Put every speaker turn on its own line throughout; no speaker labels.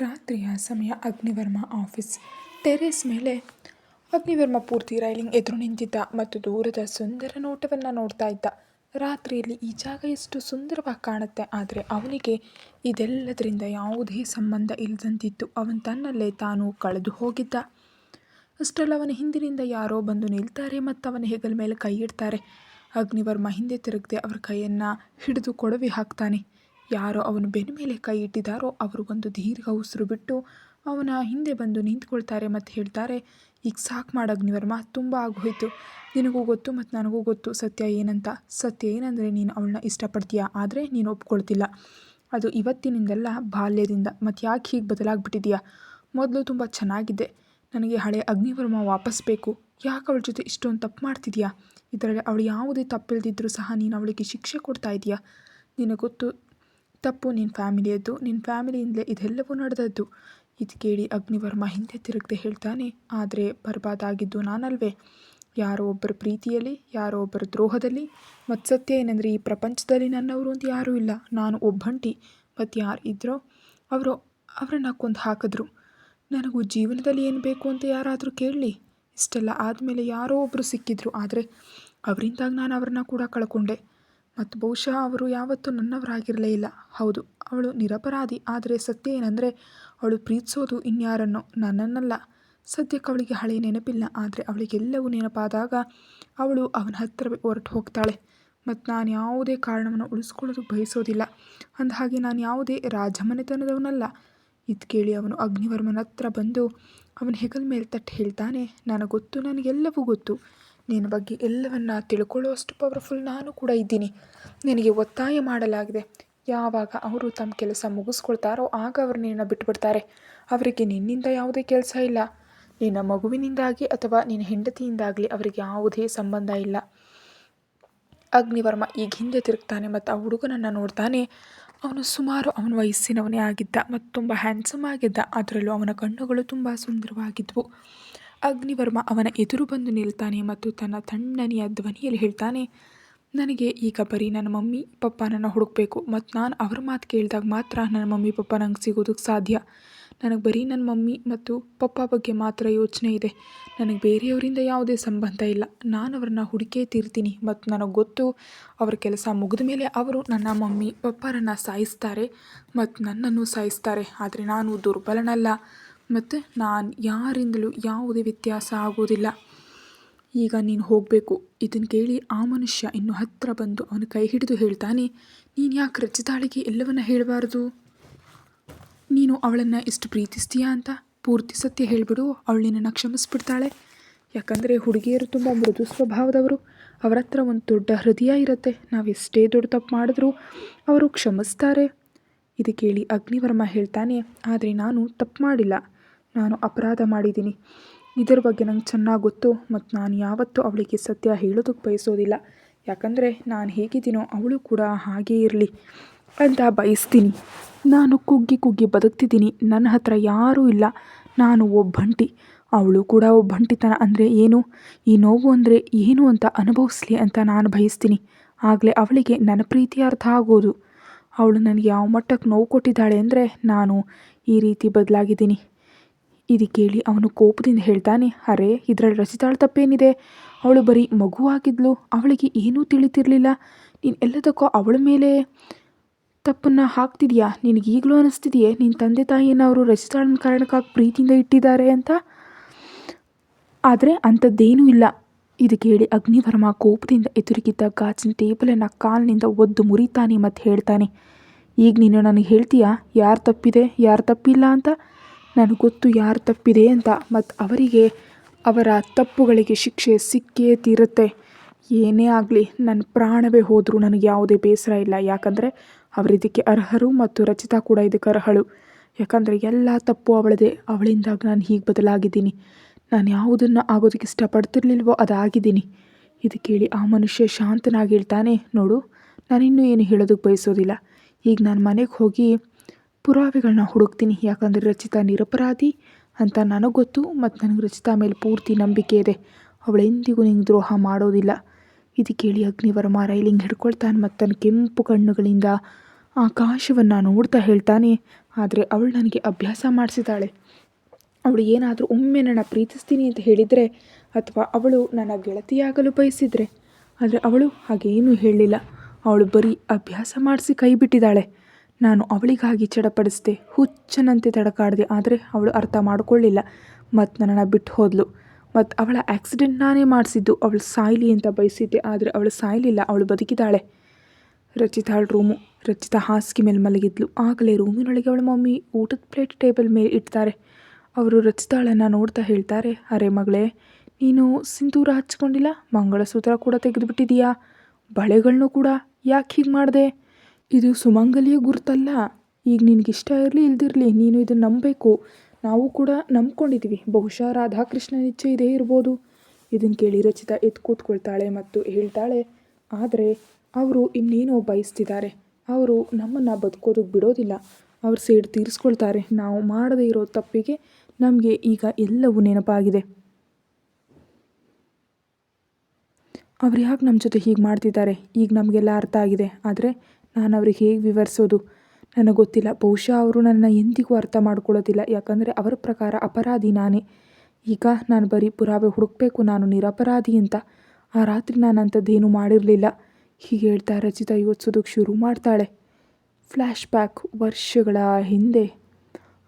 ರಾತ್ರಿಯ ಸಮಯ. ಅಗ್ನಿವರ್ಮ office terrace ಮೇಲೆ ಅಗ್ನಿವರ್ಮ ಪೂರ್ತಿ ರೈಲಿಂಗ್ ಎದುರು ನಿಂತಿದ್ದ ಮತ್ತು ದೂರದ ಸುಂದರ ನೋಟವನ್ನು ನೋಡ್ತಾ ಇದ್ದ. ರಾತ್ರಿಯಲ್ಲಿ ಈ ಜಾಗ ಎಷ್ಟು ಸುಂದರವಾಗಿ ಕಾಣುತ್ತೆ, ಆದರೆ ಅವನಿಗೆ ಇದೆಲ್ಲದರಿಂದ ಯಾವುದೇ ಸಂಬಂಧ ಇಲ್ಲದಂತಿತ್ತು. ಅವನು ತನ್ನಲ್ಲೇ ತಾನು ಕಳೆದು ಹೋಗಿದ್ದ. ಅಷ್ಟರಲ್ಲಿ ಅವನ ಹಿಂದಿನಿಂದ ಯಾರೋ ಬಂದು ನಿಲ್ತಾರೆ ಮತ್ತು ಅವನ ಹೆಗಲ ಮೇಲೆ ಕೈ ಇಡ್ತಾರೆ. ಅಗ್ನಿವರ್ಮ ಹಿಂದೆ ತಿರುಗದೆ ಅವರ ಕೈಯನ್ನು ಹಿಡಿದು ಕೊಡವಿ ಹಾಕ್ತಾನೆ. ಯಾರೋ ಅವನ ಬೆನ್ನ ಮೇಲೆ ಕೈ ಇಟ್ಟಿದ್ದಾರೋ ಅವರು ಒಂದು ದೀರ್ಘ ಉಸಿರು ಬಿಟ್ಟು ಅವನ ಹಿಂದೆ ಬಂದು ನಿಂತ್ಕೊಳ್ತಾರೆ ಮತ್ತು ಹೇಳ್ತಾರೆ, ಈಗ ಸಾಕು ಮಾಡು ಅಗ್ನಿವರ್ಮ, ತುಂಬ ಆಗೋಯ್ತು. ನಿನಗೂ ಗೊತ್ತು ಮತ್ತು ನನಗೂ ಗೊತ್ತು ಸತ್ಯ ಏನಂತ. ಸತ್ಯ ಏನಂದರೆ ನೀನು ಅವಳನ್ನ ಇಷ್ಟಪಡ್ತೀಯಾ, ಆದರೆ ನೀನು ಒಪ್ಕೊಳ್ತಿಲ್ಲ. ಅದು ಇವತ್ತಿನಿಂದಲ್ಲ, ಬಾಲ್ಯದಿಂದ. ಮತ್ತು ಯಾಕೆ ಹೀಗೆ ಬದಲಾಗ್ಬಿಟ್ಟಿದೆಯಾ? ಮೊದಲು ತುಂಬ ಚೆನ್ನಾಗಿದ್ದೆ. ನನಗೆ ಹಳೆ ಅಗ್ನಿವರ್ಮ ವಾಪಸ್ ಬೇಕು. ಯಾಕೆ ಅವಳ ಜೊತೆ ಇಷ್ಟೊಂದು ತಪ್ಪು ಮಾಡ್ತಿದ್ಯಾ? ಇದರಲ್ಲಿ ಅವಳು ಯಾವುದೇ ತಪ್ಪಿಲ್ದಿದ್ದರೂ ಸಹ ನೀನು ಅವಳಿಗೆ ಶಿಕ್ಷೆ ಕೊಡ್ತಾ ಇದೆಯಾ? ನಿನಗೆ ಗೊತ್ತು, ತಪ್ಪು ನಿನ್ನ ಫ್ಯಾಮಿಲಿಯದ್ದು. ನಿನ್ನ ಫ್ಯಾಮಿಲಿಯಿಂದಲೇ ಇದೆಲ್ಲವೂ ನಡೆದದ್ದು. ಇದು ಕೇಳಿ ಅಗ್ನಿವರ್ಮ ಹಿಂದೆ ತಿರುಗದೆ ಹೇಳ್ತಾನೆ, ಆದರೆ ಬರ್ಬಾದಾಗಿದ್ದು ನಾನಲ್ವೇ? ಯಾರೋ ಒಬ್ಬರ ಪ್ರೀತಿಯಲ್ಲಿ, ಯಾರೋ ಒಬ್ಬರ ದ್ರೋಹದಲ್ಲಿ. ಮತ್ತು ಸತ್ಯ ಏನಂದರೆ ಈ ಪ್ರಪಂಚದಲ್ಲಿ ನನ್ನವರು ಅಂತ ಯಾರೂ ಇಲ್ಲ. ನಾನು ಒಬ್ಬಂಟಿ. ಮತ್ತು ಯಾರು ಇದ್ರೋ ಅವರನ್ನು ಕೊಂದು ಹಾಕಿದ್ರು. ನನಗೂ ಜೀವನದಲ್ಲಿ ಏನು ಬೇಕು ಅಂತ ಯಾರಾದರೂ ಕೇಳಲಿ. ಇಷ್ಟೆಲ್ಲ ಆದಮೇಲೆ ಯಾರೋ ಒಬ್ಬರು ಸಿಕ್ಕಿದ್ರು, ಆದರೆ ಅವರಿಂದಾಗಿ ನಾನು ಅವರನ್ನು ಕೂಡ ಕಳ್ಕೊಂಡೆ. ಮತ್ತು ಬಹುಶಃ ಅವರು ಯಾವತ್ತೂ ನನ್ನವರಾಗಿರಲೇ ಇಲ್ಲ. ಹೌದು, ಅವಳು ನಿರಪರಾಧಿ. ಆದರೆ ಸತ್ಯ ಏನಂದರೆ ಅವಳು ಪ್ರೀತಿಸೋದು ಇನ್ಯಾರನ್ನೋ, ನನ್ನನ್ನಲ್ಲ. ಸದ್ಯಕ್ಕೆ ಅವಳಿಗೆ ಹಳೆ ನೆನಪಿಲ್ಲ, ಆದರೆ ಅವಳಿಗೆಲ್ಲವೂ ನೆನಪಾದಾಗ ಅವಳು ಅವನ ಹತ್ತಿರವೇ ಹೊರಟು ಹೋಗ್ತಾಳೆ. ಮತ್ತು ನಾನು ಯಾವುದೇ ಕಾರಣವನ್ನು ಉಳಿಸ್ಕೊಳ್ಳೋದು ಬಯಸೋದಿಲ್ಲ. ಅಂದಹಾಗೆ ನಾನು ಯಾವುದೇ ರಾಜಮನೆತನದವನಲ್ಲ. ಇದು ಕೇಳಿ ಅವನು ಅಗ್ನಿವರ್ಮನ ಹತ್ರ ಬಂದು ಅವನ ಹೆಗಲ ಮೇಲೆ ತಟ್ಟಿ ಹೇಳ್ತಾನೆ, ನನಗೆ ಗೊತ್ತು, ನನಗೆಲ್ಲವೂ ಗೊತ್ತು. ನಿನ್ನ ಬಗ್ಗೆ ಎಲ್ಲವನ್ನ ತಿಳ್ಕೊಳ್ಳೋ ಅಷ್ಟು ಪವರ್ಫುಲ್ ನಾನು ಕೂಡ ಇದ್ದೀನಿ. ನಿನಗೆ ಒತ್ತಾಯ ಮಾಡಲಾಗಿದೆ. ಯಾವಾಗ ಅವರು ತಮ್ಮ ಕೆಲಸ ಮುಗಿಸ್ಕೊಳ್ತಾರೋ ಆಗ ಅವರು ನಿನ್ನ ಬಿಟ್ಟುಬಿಡ್ತಾರೆ. ಅವರಿಗೆ ನಿನ್ನಿಂದ ಯಾವುದೇ ಕೆಲಸ ಇಲ್ಲ. ನಿನ್ನ ಮಗುವಿನಿಂದಾಗಿ ಅಥವಾ ನಿನ್ನ ಹೆಂಡತಿಯಿಂದಾಗಲಿ ಅವರಿಗೆ ಯಾವುದೇ ಸಂಬಂಧ ಇಲ್ಲ. ಅಗ್ನಿವರ್ಮ ಈಗ ಹಿಂದೆ ತಿರುಗ್ತಾನೆ ಮತ್ತು ಆ ಹುಡುಗನನ್ನು ನೋಡ್ತಾನೆ. ಅವನು ಸುಮಾರು ಅವನ ವಯಸ್ಸಿನವನೇ ಆಗಿದ್ದ ಮತ್ತು ತುಂಬ ಹ್ಯಾಂಡ್ಸಮ್ ಆಗಿದ್ದ. ಅದರಲ್ಲೂ ಅವನ ಕಣ್ಣುಗಳು ತುಂಬ ಸುಂದರವಾಗಿದ್ವು. ಅಗ್ನಿವರ್ಮ ಅವನ ಎದುರು ಬಂದು ನಿಲ್ತಾನೆ ಮತ್ತು ತನ್ನ ತಣ್ಣನೆಯ ಧ್ವನಿಯಲ್ಲಿ ಹೇಳ್ತಾನೆ, ನನಗೆ ಈಗ ಬರೀ ನನ್ನ ಮಮ್ಮಿ ಪಪ್ಪ ಹುಡುಕಬೇಕು ಮತ್ತು ನಾನು ಅವ್ರ ಮಾತು ಕೇಳಿದಾಗ ಮಾತ್ರ ನನ್ನ ಮಮ್ಮಿ ಪಪ್ಪ ನಂಗೆ ಸಿಗೋದಕ್ಕೆ ಸಾಧ್ಯ. ನನಗೆ ಬರೀ ನನ್ನ ಮಮ್ಮಿ ಮತ್ತು ಪಪ್ಪ ಬಗ್ಗೆ ಮಾತ್ರ ಯೋಚನೆ ಇದೆ. ನನಗೆ ಬೇರೆಯವರಿಂದ ಯಾವುದೇ ಸಂಬಂಧ ಇಲ್ಲ. ನಾನು ಅವ್ರನ್ನ ಹುಡುಕೇ ತೀರ್ತೀನಿ. ಮತ್ತು ನನಗೆ ಗೊತ್ತು, ಅವ್ರ ಕೆಲಸ ಮುಗಿದ ಮೇಲೆ ಅವರು ನನ್ನ ಮಮ್ಮಿ ಪಪ್ಪರನ್ನು ಸಾಯಿಸ್ತಾರೆ ಮತ್ತು ನನ್ನನ್ನು ಸಾಯಿಸ್ತಾರೆ. ಆದರೆ ನಾನು ದುರ್ಬಲನಲ್ಲ ಮತ್ತು ನಾನು ಯಾರಿಂದಲೂ ಯಾವುದೇ ವ್ಯತ್ಯಾಸ ಆಗೋದಿಲ್ಲ. ಈಗ ನೀನು ಹೋಗಬೇಕು. ಇದನ್ನು ಕೇಳಿ ಆ ಮನುಷ್ಯ ಇನ್ನು ಹತ್ತಿರ ಬಂದು ಅವನ ಕೈ ಹಿಡಿದು ಹೇಳ್ತಾನೆ, ನೀನು ಯಾಕೆ ರಚಿತಾಳಿಗೆ ಎಲ್ಲವನ್ನ ಹೇಳಬಾರ್ದು? ನೀನು ಅವಳನ್ನು ಎಷ್ಟು ಪ್ರೀತಿಸ್ತೀಯಾ ಅಂತ ಪೂರ್ತಿ ಸತ್ಯ ಹೇಳಿಬಿಡು. ಅವಳು ನಿನ್ನನ್ನು ಕ್ಷಮಿಸ್ಬಿಡ್ತಾಳೆ. ಯಾಕಂದರೆ ಹುಡುಗಿಯರು ತುಂಬ ಮೃದು ಸ್ವಭಾವದವರು. ಅವರ ಹತ್ರ ಒಂದು ದೊಡ್ಡ ಹೃದಯ ಇರುತ್ತೆ. ನಾವು ಎಷ್ಟೇ ದೊಡ್ಡ ತಪ್ಪು ಮಾಡಿದ್ರೂ ಅವರು ಕ್ಷಮಿಸ್ತಾರೆ. ಇದು ಕೇಳಿ ಅಗ್ನಿವರ್ಮ ಹೇಳ್ತಾನೆ, ಆದರೆ ನಾನು ತಪ್ಪು ಮಾಡಿಲ್ಲ. ನಾನು ಅಪರಾಧ ಮಾಡಿದ್ದೀನಿ. ಇದರ ಬಗ್ಗೆ ನಂಗೆ ಚೆನ್ನಾಗಿ ಗೊತ್ತು ಮತ್ತು ನಾನು ಯಾವತ್ತೂ ಅವಳಿಗೆ ಸತ್ಯ ಹೇಳೋದಕ್ಕೆ ಬಯಸೋದಿಲ್ಲ. ಯಾಕಂದರೆ ನಾನು ಹೇಗಿದ್ದೀನೋ ಅವಳು ಕೂಡ ಹಾಗೇ ಇರಲಿ ಅಂತ ಬಯಸ್ತೀನಿ. ನಾನು ಕುಗ್ಗಿ ಕುಗ್ಗಿ ಬದುಕ್ತಿದ್ದೀನಿ. ನನ್ನ ಹತ್ರ ಯಾರೂ ಇಲ್ಲ. ನಾನು ಒಬ್ಬಂಟಿ. ಅವಳು ಕೂಡ ಒಬ್ಬಂಟಿತನ ಅಂದರೆ ಏನು, ಈ ನೋವು ಅಂದರೆ ಏನು ಅಂತ ಅನುಭವಿಸ್ಲಿ ಅಂತ ನಾನು ಬಯಸ್ತೀನಿ. ಆಗಲೇ ಅವಳಿಗೆ ನನ್ನ ಪ್ರೀತಿ ಅರ್ಥ ಆಗೋದು. ಅವಳು ನನಗೆ ಯಾವ ಮಟ್ಟಕ್ಕೆ ನೋವು ಕೊಟ್ಟಿದ್ದಾಳೆ ಅಂದರೆ ನಾನು ಈ ರೀತಿ ಬದಲಾಗಿದ್ದೀನಿ. ಇದು ಕೇಳಿ ಅವನು ಕೋಪದಿಂದ ಹೇಳ್ತಾನೆ, ಅರೆ ಇದರಲ್ಲಿ ರಚಿತಾಳ ತಪ್ಪೇನಿದೆ? ಅವಳು ಬರೀ ಮಗುವಾಗಿದ್ಲು. ಅವಳಿಗೆ ಏನೂ ತಿಳಿತಿರಲಿಲ್ಲ. ನೀನು ಎಲ್ಲದಕ್ಕೂ ಅವಳ ಮೇಲೆ ತಪ್ಪನ್ನು ಹಾಕ್ತಿದೆಯಾ? ನಿನಗೀಗಲೂ ಅನ್ನಿಸ್ತಿದೆಯೇ ನಿನ್ನ ತಂದೆ ತಾಯಿಯನ್ನು ಅವರು ರಚಿತಾಳನ ಕಾರಣಕ್ಕಾಗಿ ಪ್ರೀತಿಯಿಂದ ಇಟ್ಟಿದ್ದಾರೆ ಅಂತ? ಆದರೆ ಅಂಥದ್ದೇನೂ ಇಲ್ಲ. ಇದು ಕೇಳಿ ಅಗ್ನಿವರ್ಮ ಕೋಪದಿಂದ ಎದುರಿಗಿದ್ದ ಗಾಜಿನ ಟೇಬಲನ್ನು ಕಾಲಿನಿಂದ ಒದ್ದು ಮುರಿತಾನೆ ಮತ್ತು ಹೇಳ್ತಾನೆ, ಈಗ ನೀನು ನನಗೆ ಹೇಳ್ತೀಯಾ ಯಾರು ತಪ್ಪಿದೆ ಯಾರು ತಪ್ಪಿಲ್ಲ ಅಂತ? ನನಗೆ ಗೊತ್ತು ಯಾರು ತಪ್ಪಿದೆ ಅಂತ. ಮತ್ತು ಅವರಿಗೆ ಅವರ ತಪ್ಪುಗಳಿಗೆ ಶಿಕ್ಷೆ ಸಿಕ್ಕೇ ತೀರುತ್ತೆ. ಏನೇ ಆಗಲಿ, ನನ್ನ ಪ್ರಾಣವೇ ಹೋದರೂ ನನಗೆ ಯಾವುದೇ ಬೇಸರ ಇಲ್ಲ. ಯಾಕಂದರೆ ಅವರಿದ್ದಕ್ಕೆ ಅರ್ಹರು ಮತ್ತು ರಚಿತಾ ಕೂಡ ಇದಕ್ಕೆ ಅರ್ಹಳು. ಯಾಕಂದರೆ ಎಲ್ಲ ತಪ್ಪು ಅವಳದೇ. ಅವಳಿಂದಾಗಿ ನಾನು ಹೀಗೆ ಬದಲಾಗಿದ್ದೀನಿ. ನಾನು ಯಾವುದನ್ನು ಆಗೋದಕ್ಕೆ ಇಷ್ಟಪಡ್ತಿರ್ಲಿಲ್ವೋ ಅದಾಗಿದ್ದೀನಿ. ಇದು ಕೇಳಿ ಆ ಮನುಷ್ಯ ಶಾಂತನಾಗಿ ಹೇಳ್ತಾನೆ, ನೋಡು, ನಾನಿನ್ನೂ ಏನು ಹೇಳೋದಕ್ಕೆ ಬಯಸೋದಿಲ್ಲ. ಈಗ ನಾನು ಮನೆಗೆ ಹೋಗಿ ಪುರಾವೆಗಳನ್ನ ಹುಡುಕ್ತೀನಿ. ಯಾಕಂದರೆ ರಚಿತಾ ನಿರಪರಾಧಿ ಅಂತ ನನಗೆ ಗೊತ್ತು ಮತ್ತು ನನಗೆ ರಚಿತಾ ಮೇಲೆ ಪೂರ್ತಿ ನಂಬಿಕೆ ಇದೆ. ಅವಳೆಂದಿಗೂ ನಿಂಗೆ ದ್ರೋಹ ಮಾಡೋದಿಲ್ಲ. ಇದು ಕೇಳಿ ಅಗ್ನಿವರ್ಮ ರೈಲಿಂಗ್ ಹಿಡ್ಕೊಳ್ತಾನೆ ಮತ್ತು ತನ್ನ ಕೆಂಪು ಕಣ್ಣುಗಳಿಂದ ಆಕಾಶವನ್ನು ನೋಡ್ತಾ ಹೇಳ್ತಾನೆ, ಆದರೆ ಅವಳು ನನಗೆ ಅಭ್ಯಾಸ ಮಾಡಿಸಿದ್ದಾಳೆ. ಅವಳು ಏನಾದರೂ ಒಮ್ಮೆ ನನ್ನ ಪ್ರೀತಿಸ್ತೀನಿ ಅಂತ ಹೇಳಿದರೆ ಅಥವಾ ಅವಳು ನನ್ನ ಗೆಳತಿಯಾಗಲು ಬಯಸಿದರೆ, ಆದರೆ ಅವಳು ಹಾಗೇನೂ ಹೇಳಲಿಲ್ಲ. ಅವಳು ಬರೀ ಅಭ್ಯಾಸ ಮಾಡಿಸಿ ಕೈ ಬಿಟ್ಟಿದ್ದಾಳೆ. ನಾನು ಅವಳಿಗಾಗಿ ಚಡಪಡಿಸಿದೆ, ಹುಚ್ಚನಂತೆ ತಡಕಾಡಿದೆ. ಆದರೆ ಅವಳು ಅರ್ಥ ಮಾಡಿಕೊಳ್ಳಿಲ್ಲ ಮತ್ತು ನನ್ನನ್ನು ಬಿಟ್ಟು ಹೋದಳು. ಮತ್ತು ಅವಳ ಆಕ್ಸಿಡೆಂಟ್ ನಾನೇ ಮಾಡಿಸಿದ್ದು. ಅವಳು ಸಾಯಲಿ ಅಂತ ಬಯಸಿದ್ದೆ, ಆದರೆ ಅವಳು ಸಾಯಲಿಲ್ಲ, ಅವಳು ಬದುಕಿದ್ದಾಳೆ. ರಚಿತಾಳ ರೂಮು. ರಚಿತಾ ಹಾಸಿಗೆ ಮೇಲೆ ಮಲಗಿದ್ಲು. ಆಗಲೇ ರೂಮಿನೊಳಗೆ ಅವಳ ಮಮ್ಮಿ ಊಟದ ಪ್ಲೇಟ್ ಟೇಬಲ್ ಮೇಲೆ ಇಡ್ತಾರೆ. ಅವರು ರಚಿತಾಳನ್ನು ನೋಡ್ತಾ ಹೇಳ್ತಾರೆ, ಅರೆ ಮಗಳೇ, ನೀನು ಸಿಂಧೂರ ಹಚ್ಕೊಂಡಿಲ್ಲ, ಮಂಗಳಸೂತ್ರ ಕೂಡ ತೆಗೆದುಬಿಟ್ಟಿದೀಯಾ, ಬಳೆಗಳನ್ನೂ ಕೂಡ, ಯಾಕೆ ಹೀಗೆ ಮಾಡಿದೆ? ಇದು ಸುಮಂಗಲಿಯ ಗುರುತಲ್ಲ. ಈಗ ನಿನಗಿಷ್ಟ ಇರಲಿ ಇಲ್ದಿರಲಿ, ನೀನು ಇದನ್ನು ನಂಬಬೇಕು. ನಾವು ಕೂಡ ನಂಬ್ಕೊಂಡಿದ್ದೀವಿ. ಬಹುಶಃ ರಾಧಾಕೃಷ್ಣನ ಇಚ್ಛೆ ಇದೇ ಇರ್ಬೋದು. ಇದನ್ನು ಕೇಳಿ ರಚಿತಾ ಎದ್ದು ಕೂತ್ಕೊಳ್ತಾಳೆ ಮತ್ತು ಹೇಳ್ತಾಳೆ, ಆದರೆ ಅವರು ಇನ್ನೇನೋ ಬಯಸ್ತಿದ್ದಾರೆ. ಅವರು ನಮ್ಮನ್ನು ಬದುಕೋದಕ್ಕೆ ಬಿಡೋದಿಲ್ಲ. ಅವ್ರು ಸೇಡು ತೀರಿಸ್ಕೊಳ್ತಾರೆ. ನಾವು ಮಾಡದೇ ಇರೋ ತಪ್ಪಿಗೆ ನಮಗೆ ಈಗ ಎಲ್ಲವೂ ನೆನಪಾಗಿದೆ. ಅವ್ರು ಯಾಕೆ ನಮ್ಮ ಜೊತೆ ಹೀಗೆ ಮಾಡ್ತಿದ್ದಾರೆ ಈಗ ನಮಗೆಲ್ಲ ಅರ್ಥ ಆಗಿದೆ. ಆದರೆ ನಾನು ಅವ್ರಿಗೆ ಹೇಗೆ ವಿವರಿಸೋದು ನನಗೆ ಗೊತ್ತಿಲ್ಲ. ಬಹುಶಃ ಅವರು ನನ್ನ ಎಂದಿಗೂ ಅರ್ಥ ಮಾಡ್ಕೊಳ್ಳೋದಿಲ್ಲ. ಯಾಕಂದರೆ ಅವರ ಪ್ರಕಾರ ಅಪರಾಧಿ ನಾನೇ. ಈಗ ನಾನು ಬರೀ ಪುರಾವೆ ಹುಡುಕಬೇಕು, ನಾನು ನಿರಪರಾಧಿ ಅಂತ. ಆ ರಾತ್ರಿ ನಾನು ಅಂಥದ್ದೇನೂ ಮಾಡಿರಲಿಲ್ಲ. ಹೀಗೆ ಹೇಳ್ತಾ ರಚಿತಾ ಯೋಚಿಸೋದಕ್ಕೆ ಶುರು ಮಾಡ್ತಾಳೆ. Flash back. ವರ್ಷಗಳ ಹಿಂದೆ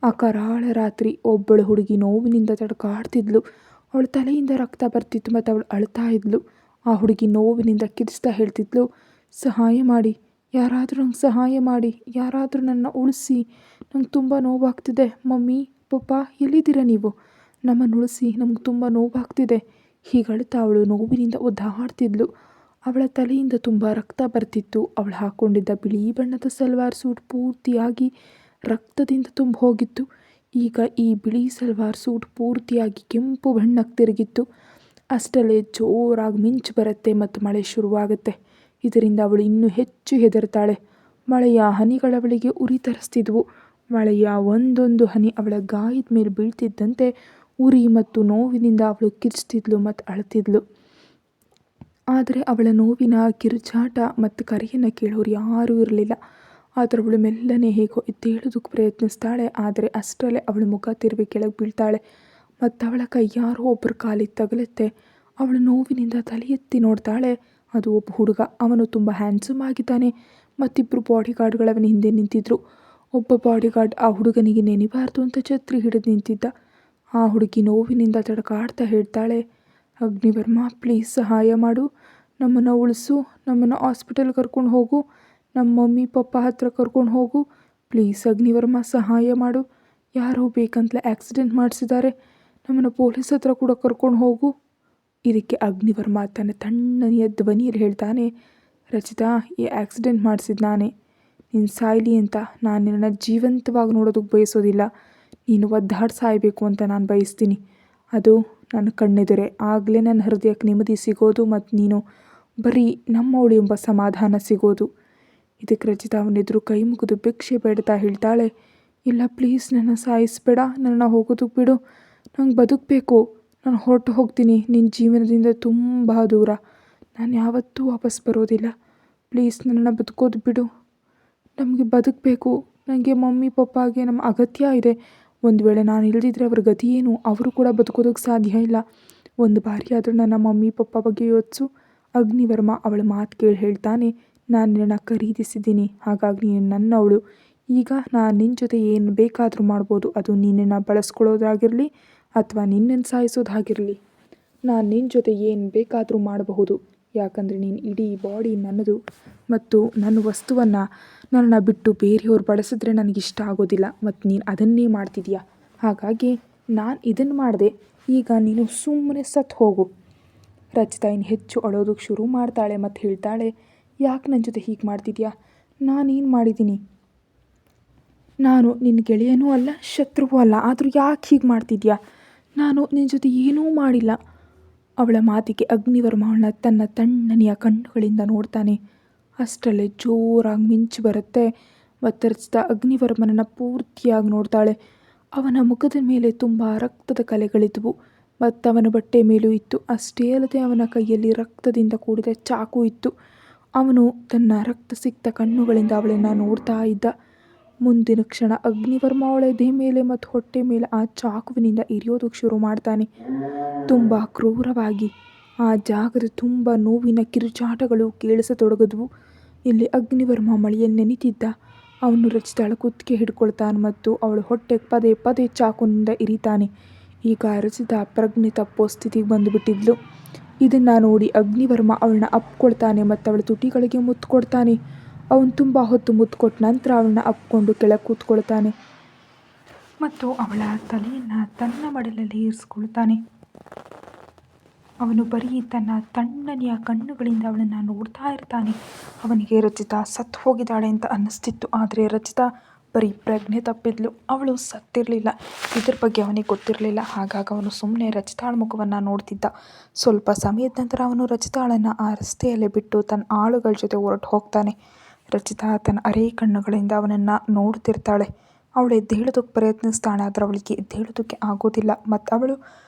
ಆ ಕರಾಳ ರಾತ್ರಿ ಒಬ್ಬಳು ಹುಡುಗಿ ನೋವಿನಿಂದ ತಡ್ಕಾಡ್ತಿದ್ಲು. ಅವಳ ತಲೆಯಿಂದ ರಕ್ತ ಬರ್ತಿತ್ತು ಮತ್ತು ಅವಳು ಅಳ್ತಾ ಇದ್ಲು. ಆ ಹುಡುಗಿ ನೋವಿನಿಂದ ಕಿರಿಸ್ತಾ ಹೇಳ್ತಿದ್ಲು, ಸಹಾಯ ಮಾಡಿ, ಯಾರಾದರೂ ನಂಗೆ ಸಹಾಯ ಮಾಡಿ, ಯಾರಾದರೂ ನನ್ನ ಉಳಿಸಿ, ನಂಗೆ ತುಂಬ ನೋವಾಗ್ತಿದೆ. ಮಮ್ಮಿ, ಪಪ್ಪ, ಎಲ್ಲಿದ್ದೀರಾ ನೀವು? ನಮ್ಮನ್ನು ಉಳಿಸಿ, ನಮ್ಗೆ ತುಂಬ ನೋವಾಗ್ತಿದೆ. ಹೀಗಳ್ತಾ ಅವಳು ನೋವಿನಿಂದ ಒದ್ದಾಡ್ತಿದ್ಲು. ಅವಳ ತಲೆಯಿಂದ ತುಂಬ ರಕ್ತ ಬರ್ತಿತ್ತು. ಅವಳು ಹಾಕ್ಕೊಂಡಿದ್ದ ಬಿಳಿ ಬಣ್ಣದ ಸಲ್ವಾರ್ ಸೂಟ್ ಪೂರ್ತಿಯಾಗಿ ರಕ್ತದಿಂದ ತುಂಬ ಹೋಗಿತ್ತು. ಈಗ ಈ ಬಿಳಿ ಸಲ್ವಾರ್ ಸೂಟ್ ಪೂರ್ತಿಯಾಗಿ ಕೆಂಪು ಬಣ್ಣಕ್ಕೆ ತಿರುಗಿತ್ತು. ಅಷ್ಟರಲ್ಲೇ ಜೋರಾಗಿ ಮಿಂಚು ಬರುತ್ತೆ ಮತ್ತು ಮಳೆ ಶುರುವಾಗುತ್ತೆ. ಇದರಿಂದ ಅವಳು ಇನ್ನೂ ಹೆಚ್ಚು ಹೆದರ್ತಾಳೆ. ಮಳೆಯ ಹನಿಗಳವಳಿಗೆ ಉರಿ ತರಿಸ್ತಿದ್ವು. ಮಳೆಯ ಒಂದೊಂದು ಹನಿ ಅವಳ ಗಾಯದ ಮೇಲೆ ಬೀಳ್ತಿದ್ದಂತೆ ಉರಿ ಮತ್ತು ನೋವಿನಿಂದ ಅವಳು ಕಿರ್ಚ್ತಿದ್ಲು ಮತ್ತು ಅಳ್ತಿದ್ಲು. ಆದರೆ ಅವಳ ನೋವಿನ ಕಿರುಚಾಟ ಮತ್ತು ಕರೆಯನ್ನು ಕೇಳೋರು ಯಾರೂ ಇರಲಿಲ್ಲ. ಆದರೆ ಅವಳು ಮೆಲ್ಲನೆ ಹೇಗೋ ಎದ್ದೇಳೋದಕ್ಕೆ ಪ್ರಯತ್ನಿಸ್ತಾಳೆ. ಆದರೆ ಅಷ್ಟರಲ್ಲೇ ಅವಳ ಮುಖ ತಿರುವಿ ಕೆಳಗೆ ಬೀಳ್ತಾಳೆ ಮತ್ತು ಅವಳ ಕೈ ಯಾರೋ ಒಬ್ಬರ ಕಾಲಿಗೆ ತಗಲುತ್ತೆ. ಅವಳು ನೋವಿನಿಂದ ತಲೆ ಎತ್ತಿ ನೋಡ್ತಾಳೆ. ಅದು ಒಬ್ಬ ಹುಡುಗ. ಅವನು ತುಂಬ ಹ್ಯಾಂಡ್ಸಮ್ ಆಗಿದ್ದಾನೆ. ಮತ್ತಿಬ್ಬರು ಬಾಡಿಗಾರ್ಡ್ಗಳು ಅವನ ಹಿಂದೆ ನಿಂತಿದ್ದರು. ಒಬ್ಬ ಬಾಡಿಗಾರ್ಡ್ ಆ ಹುಡುಗನಿಗೆ ನೆನಿಬಾರ್ದು ಅಂತ ಛತ್ರಿ ಹಿಡಿದು ನಿಂತಿದ್ದ. ಆ ಹುಡುಗಿ ನೋವಿನಿಂದ ತಡಕಾಡ್ತಾ ಹೇಳ್ತಾಳೆ, ಅಗ್ನಿವರ್ಮ, ಪ್ಲೀಸ್ ಸಹಾಯ ಮಾಡು, ನಮ್ಮನ್ನು ಉಳಿಸು, ನಮ್ಮನ್ನು ಹಾಸ್ಪಿಟಲ್ಗೆ ಕರ್ಕೊಂಡು ಹೋಗು, ನಮ್ಮ ಮಮ್ಮಿ ಪಪ್ಪ ಹತ್ರ ಕರ್ಕೊಂಡು ಹೋಗು, ಪ್ಲೀಸ್ ಅಗ್ನಿವರ್ಮ ಸಹಾಯ ಮಾಡು, ಯಾರೋ ಬೇಕಂತಲೇ ಆಕ್ಸಿಡೆಂಟ್ ಮಾಡಿಸಿದ್ದಾರೆ, ನಮ್ಮನ್ನು ಪೊಲೀಸ್ ಹತ್ರ ಕೂಡ ಕರ್ಕೊಂಡು ಹೋಗು. ಇದಕ್ಕೆ ಅಗ್ನಿವರ್ಮ ತನ್ನ ತಣ್ಣನೆಯ ಧ್ವನಿಯಲ್ಲಿ ಹೇಳ್ತಾನೆ, ರಚಿತಾ, ಈ ಆಕ್ಸಿಡೆಂಟ್ ಮಾಡಿಸಿದ್ದು ನಾನೇ. ನೀನು ಸಾಯಲಿ ಅಂತ ನಾನು ನಿನ್ನನ್ನು ಜೀವಂತವಾಗಿ ನೋಡೋದಕ್ಕೆ ಬಯಸೋದಿಲ್ಲ. ನೀನು ಒದ್ದಾಡಿ ಸಾಯಬೇಕು ಅಂತ ನಾನು ಬಯಸ್ತೀನಿ. ಅದು ನನ್ನ ಕಣ್ಣೆದುರೆ. ಆಗಲೇ ನನ್ನ ಹೃದಯಕ್ಕೆ ನೆಮ್ಮದಿ ಸಿಗೋದು ಮತ್ತು ನೀನು ಬರೀ ನಮ್ಮವಳು ಎಂಬ ಸಮಾಧಾನ ಸಿಗೋದು. ಇದಕ್ಕೆ ರಚಿತಾ ಅವನೆದುರು ಕೈ ಮುಗಿದು ಭಿಕ್ಷೆ ಬೇಡ್ತಾ ಹೇಳ್ತಾಳೆ, ಇಲ್ಲ ಪ್ಲೀಸ್ ನನ್ನ ಸಾಯಿಸ್ಬೇಡ, ನನ್ನ ಹೋಗೋದಕ್ಕೆ ಬಿಡು, ನಂಗೆ ಬದುಕಬೇಕು, ನಾನು ಹೊರಟು ಹೋಗ್ತೀನಿ ನಿನ್ನ ಜೀವನದಿಂದ ತುಂಬ ದೂರ, ನಾನು ಯಾವತ್ತೂ ವಾಪಸ್ ಬರೋದಿಲ್ಲ, ಪ್ಲೀಸ್ ನನ್ನನ್ನು ಬದುಕೋದು ಬಿಡು, ನಮಗೆ ಬದುಕಬೇಕು, ನನಗೆ ಮಮ್ಮಿ ಪಪ್ಪಾಗೆ ನಮ್ಮ ಅಗತ್ಯ ಇದೆ. ಒಂದು ವೇಳೆ ನಾನು ಇಲ್ದಿದ್ರೆ ಅವ್ರ ಗತಿ ಏನು? ಅವರು ಕೂಡ ಬದುಕೋದಕ್ಕೆ ಸಾಧ್ಯ ಇಲ್ಲ. ಒಂದು ಬಾರಿ ಆದರೂ ನನ್ನ ಮಮ್ಮಿ ಪಪ್ಪ ಬಗ್ಗೆ ಯೋಚಿಸು. ಅಗ್ನಿವರ್ಮ ಅವಳ ಮಾತು ಕೇಳಿ ಹೇಳ್ತಾನೆ, ನಾನು ನಿನ್ನನ್ನು ಖರೀದಿಸಿದ್ದೀನಿ, ಹಾಗಾಗಿ ನೀನು ನನ್ನವಳು. ಈಗ ನಾನು ನಿನ್ನ ಜೊತೆ ಏನು ಬೇಕಾದರೂ ಮಾಡ್ಬೋದು. ಅದು ನಿನ್ನನ್ನು ಬಳಸ್ಕೊಳ್ಳೋದಾಗಿರಲಿ ಅಥವಾ ನಿನ್ನನ್ನು ಸಾಯಿಸೋದಾಗಿರಲಿ. ನಾನು ನಿನ್ನ ಜೊತೆ ಏನು ಬೇಕಾದರೂ ಮಾಡಬಹುದು. ಯಾಕಂದರೆ ನೀನು ಇಡೀ ಬಾಡಿ ನನ್ನದು ಮತ್ತು ನನ್ನ ವಸ್ತುವನ್ನು ನನ್ನನ್ನು ಬಿಟ್ಟು ಬೇರೆಯವ್ರು ಬಳಸಿದ್ರೆ ನನಗಿಷ್ಟ ಆಗೋದಿಲ್ಲ ಮತ್ತು ನೀನು ಅದನ್ನೇ ಮಾಡ್ತಿದೀಯ. ಹಾಗಾಗಿ ನಾನು ಇದನ್ನು ಮಾಡಿದೆ. ಈಗ ನೀನು ಸುಮ್ಮನೆ ಸತ್ತು ಹೋಗು. ರಚಿತಾ ಇನ್ನು ಹೆಚ್ಚು ಅಳೋದಕ್ಕೆ ಶುರು ಮಾಡ್ತಾಳೆ ಮತ್ತು ಹೇಳ್ತಾಳೆ, ಯಾಕೆ ನನ್ನ ಜೊತೆ ಹೀಗೆ ಮಾಡ್ತಿದ್ಯಾ? ನಾನೇನು ಮಾಡಿದ್ದೀನಿ? ನಾನು ನಿನ್ನ ಗೆಳೆಯನೂ ಅಲ್ಲ, ಶತ್ರುವೂ ಅಲ್ಲ. ಆದರೂ ಯಾಕೆ ಹೀಗೆ ಮಾಡ್ತಿದ್ಯಾ? ನಾನು ನಿನ್ನ ಜೊತೆ ಏನೂ ಮಾಡಿಲ್ಲ. ಅವಳ ಮಾತಿಗೆ ಅಗ್ನಿವರ್ಮ ಅವಳನ್ನ ತನ್ನ ತಣ್ಣನೆಯ ಕಣ್ಣುಗಳಿಂದ ನೋಡ್ತಾನೆ. ಅಷ್ಟರಲ್ಲೇ ಜೋರಾಗಿ ಮಿಂಚು ಬರುತ್ತೆ ಮತ್ತು ರಚಿತಾ ಅಗ್ನಿವರ್ಮನನ್ನು ಪೂರ್ತಿಯಾಗಿ ನೋಡ್ತಾಳೆ. ಅವನ ಮುಖದ ಮೇಲೆ ತುಂಬ ರಕ್ತದ ಕಲೆಗಳಿದ್ವು ಮತ್ತು ಅವನ ಬಟ್ಟೆ ಮೇಲೂ ಇತ್ತು. ಅಷ್ಟೇ ಅಲ್ಲದೆ ಅವನ ಕೈಯಲ್ಲಿ ರಕ್ತದಿಂದ ಕೂಡಿದ ಚಾಕು ಇತ್ತು. ಅವನು ತನ್ನ ರಕ್ತ ಸಿಕ್ತ ಕಣ್ಣುಗಳಿಂದ ಅವಳನ್ನು ನೋಡ್ತಾ ಇದ್ದ. ಮುಂದಿನ ಕ್ಷಣ ಅಗ್ನಿವರ್ಮ ಅವಳ ಎದೆ ಮೇಲೆ ಮತ್ತು ಹೊಟ್ಟೆ ಮೇಲೆ ಆ ಚಾಕುವಿನಿಂದ ಇರಿಯೋದಕ್ಕೆ ಶುರು ಮಾಡ್ತಾನೆ, ತುಂಬ ಕ್ರೂರವಾಗಿ. ಆ ಜಾಗದ ತುಂಬ ನೋವಿನ ಕಿರುಚಾಟಗಳು ಕೇಳಿಸತೊಡಗಿದ್ವು. ಇಲ್ಲಿ ಅಗ್ನಿವರ್ಮ ಮಳೆಯಲ್ಲಿ ನೆನಿತಿದ್ದ. ಅವನು ರಚಿತಾಳ ಕುತ್ತಿಗೆ ಹಿಡ್ಕೊಳ್ತಾನೆ ಮತ್ತು ಅವಳ ಹೊಟ್ಟೆಗೆ ಪದೇ ಪದೇ ಚಾಕುನಿಂದ ಇರಿತಾನೆ. ಈಗ ರಚಿತಾ ಪ್ರಜ್ಞೆ ತಪ್ಪೋ ಸ್ಥಿತಿಗೆ ಬಂದುಬಿಟ್ಟಿದ್ಲು. ಇದನ್ನು ನೋಡಿ ಅಗ್ನಿವರ್ಮ ಅವಳನ್ನ ಅಪ್ಕೊಳ್ತಾನೆ ಮತ್ತು ಅವಳ ತುಟಿಗಳಿಗೆ ಮುತ್ತು ಕೊಡ್ತಾನೆ. ಅವನು ತುಂಬ ಹೊತ್ತು ಮುತ್ತು ಕೊಟ್ಟ ನಂತರ ಅವಳನ್ನ ಅಪ್ಕೊಂಡು ಕೆಳಗೆ ಕೂತ್ಕೊಳ್ತಾನೆ ಮತ್ತು ಅವಳ ತಲೆಯನ್ನು ತನ್ನ ಮಡಲಲ್ಲಿ ಇರಿಸ್ಕೊಳ್ತಾನೆ. ಅವನು ಬರೀ ತನ್ನ ತಣ್ಣನೆಯ ಕಣ್ಣುಗಳಿಂದ ಅವಳನ್ನು ನೋಡ್ತಾ ಇರ್ತಾನೆ. ಅವನಿಗೆ ರಚಿತಾ ಸತ್ತು ಹೋಗಿದ್ದಾಳೆ ಅಂತ ಅನ್ನಿಸ್ತಿತ್ತು. ಆದರೆ ರಚಿತಾ ಬರೀ ಪ್ರಜ್ಞೆ ತಪ್ಪಿದ್ಲು, ಅವಳು ಸತ್ತಿರಲಿಲ್ಲ. ಇದ್ರ ಬಗ್ಗೆ ಅವನಿಗೆ ಗೊತ್ತಿರಲಿಲ್ಲ. ಹಾಗಾಗಿ ಅವನು ಸುಮ್ಮನೆ ರಚಿತಾಳ ಮುಖವನ್ನು ನೋಡ್ತಿದ್ದ. ಸ್ವಲ್ಪ ಸಮಯದ ನಂತರ ಅವನು ರಚಿತಾಳನ್ನು ಆ ರಸ್ತೆಯಲ್ಲೇ ಬಿಟ್ಟು ತನ್ನ ಆಳುಗಳ ಜೊತೆ ಹೊರಟು ಹೋಗ್ತಾನೆ. ರಚಿತಾ ತನ್ನ ಅರೆ ಕಣ್ಣುಗಳಿಂದ ಅವನನ್ನು ನೋಡ್ತಿರ್ತಾಳೆ. ಅವಳು ಎದ್ದೇಳೋದಕ್ಕೆ ಪ್ರಯತ್ನಿಸ್ತಾಳೆ, ಆದರೆ ಅವಳಿಗೆ ಎದ್ದೇಳೋದಕ್ಕೆ ಆಗೋದಿಲ್ಲ ಮತ್ತು ಅವಳು